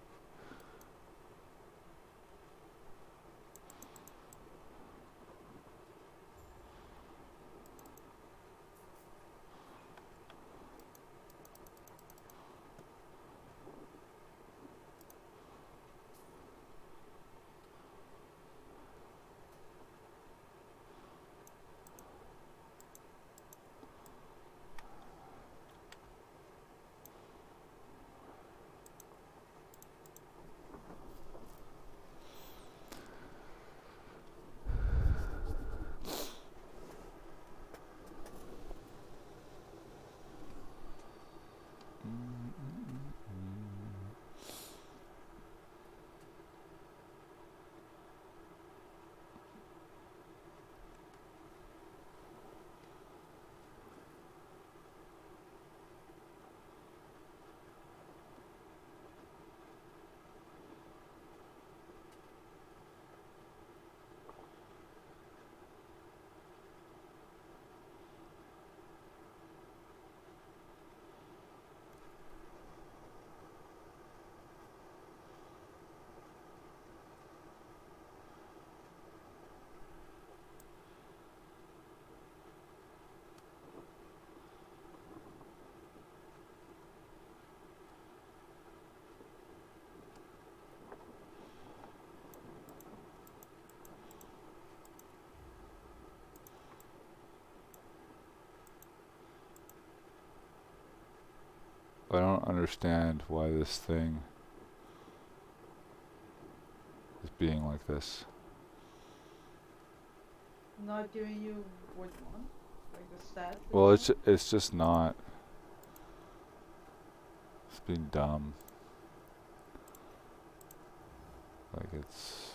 S1: I don't understand why this thing is being like this.
S2: Not giving you what you want, like the stats. that
S1: Well,
S2: you
S1: it's just not. It's being dumb. Like it's.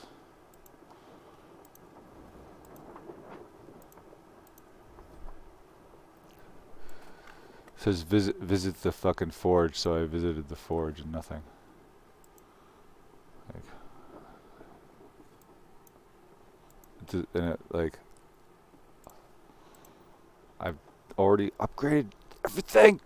S1: It says visit the fucking forge, so I visited the forge and nothing. Like, and it, like, I've already upgraded everything.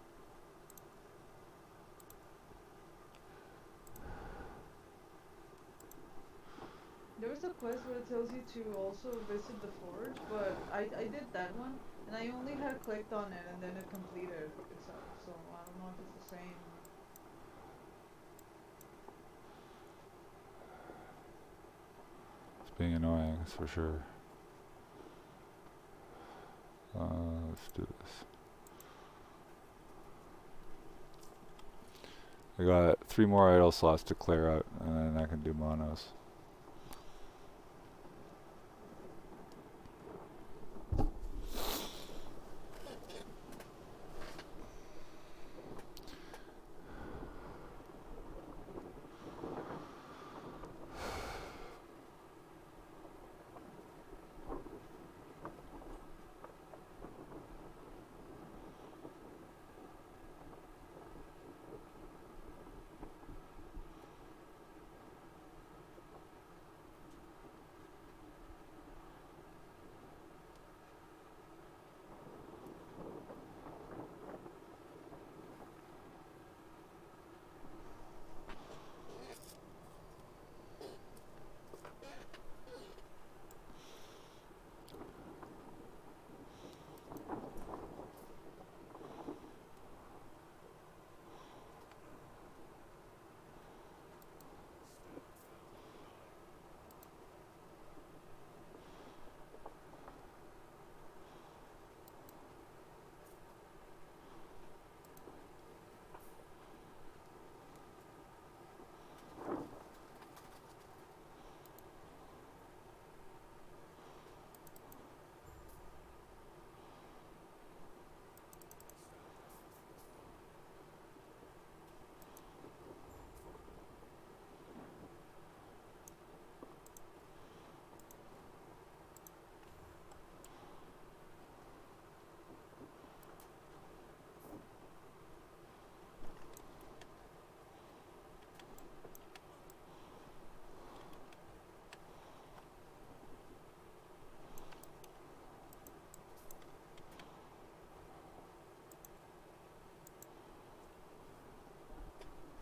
S2: There was a quest where it tells you to also visit the forge, but I did that one and I only had clicked on it and then it completed itself. So I don't know if it's the same.
S1: It's being annoying, that's for sure. Let's do this. I got 3 more idle slots to clear out, and then I can do monos.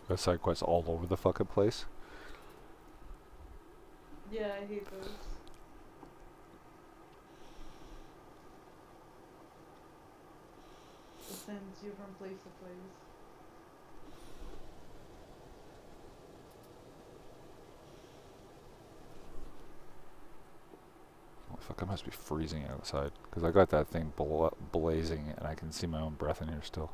S1: Got side quests all over the fucking place.
S2: Yeah, I hate those. It sends you from place to place.
S1: Oh, fuck, I must be freezing outside. Because I got that thing blazing and I can see my own breath in here still.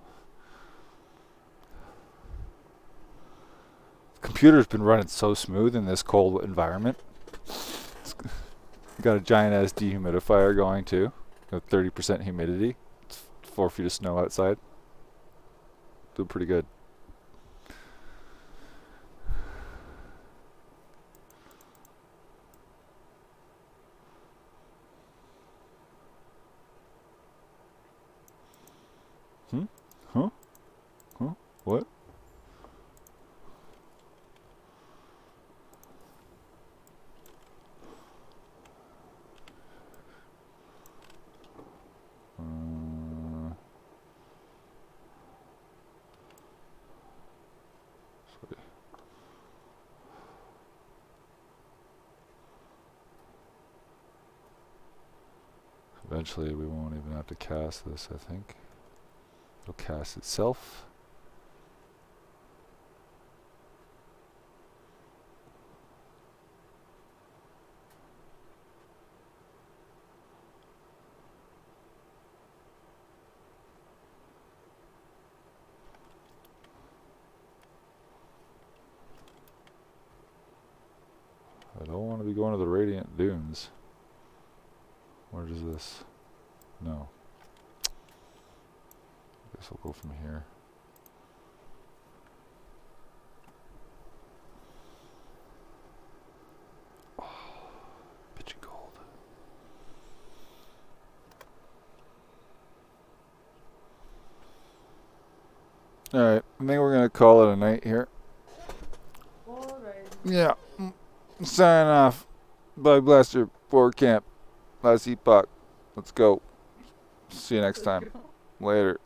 S1: The computer's been running so smooth in this cold environment. It's got a giant ass dehumidifier going too. With 30% humidity. It's 4 feet of snow outside. Doing pretty good. Huh? Huh? What? Sorry. Eventually we won't even have to cast this, I think. It'll cast itself. I don't want to be going to the Radiant Dunes. Where is this? No. Guess we'll go from here. Oh, pitchy cold. Alright, I think we're going to call it a night here.
S2: Alright.
S1: Yeah. Sign off. Bye, Blaster. Forward camp. Last epoch. Let's go. See you next time. Later.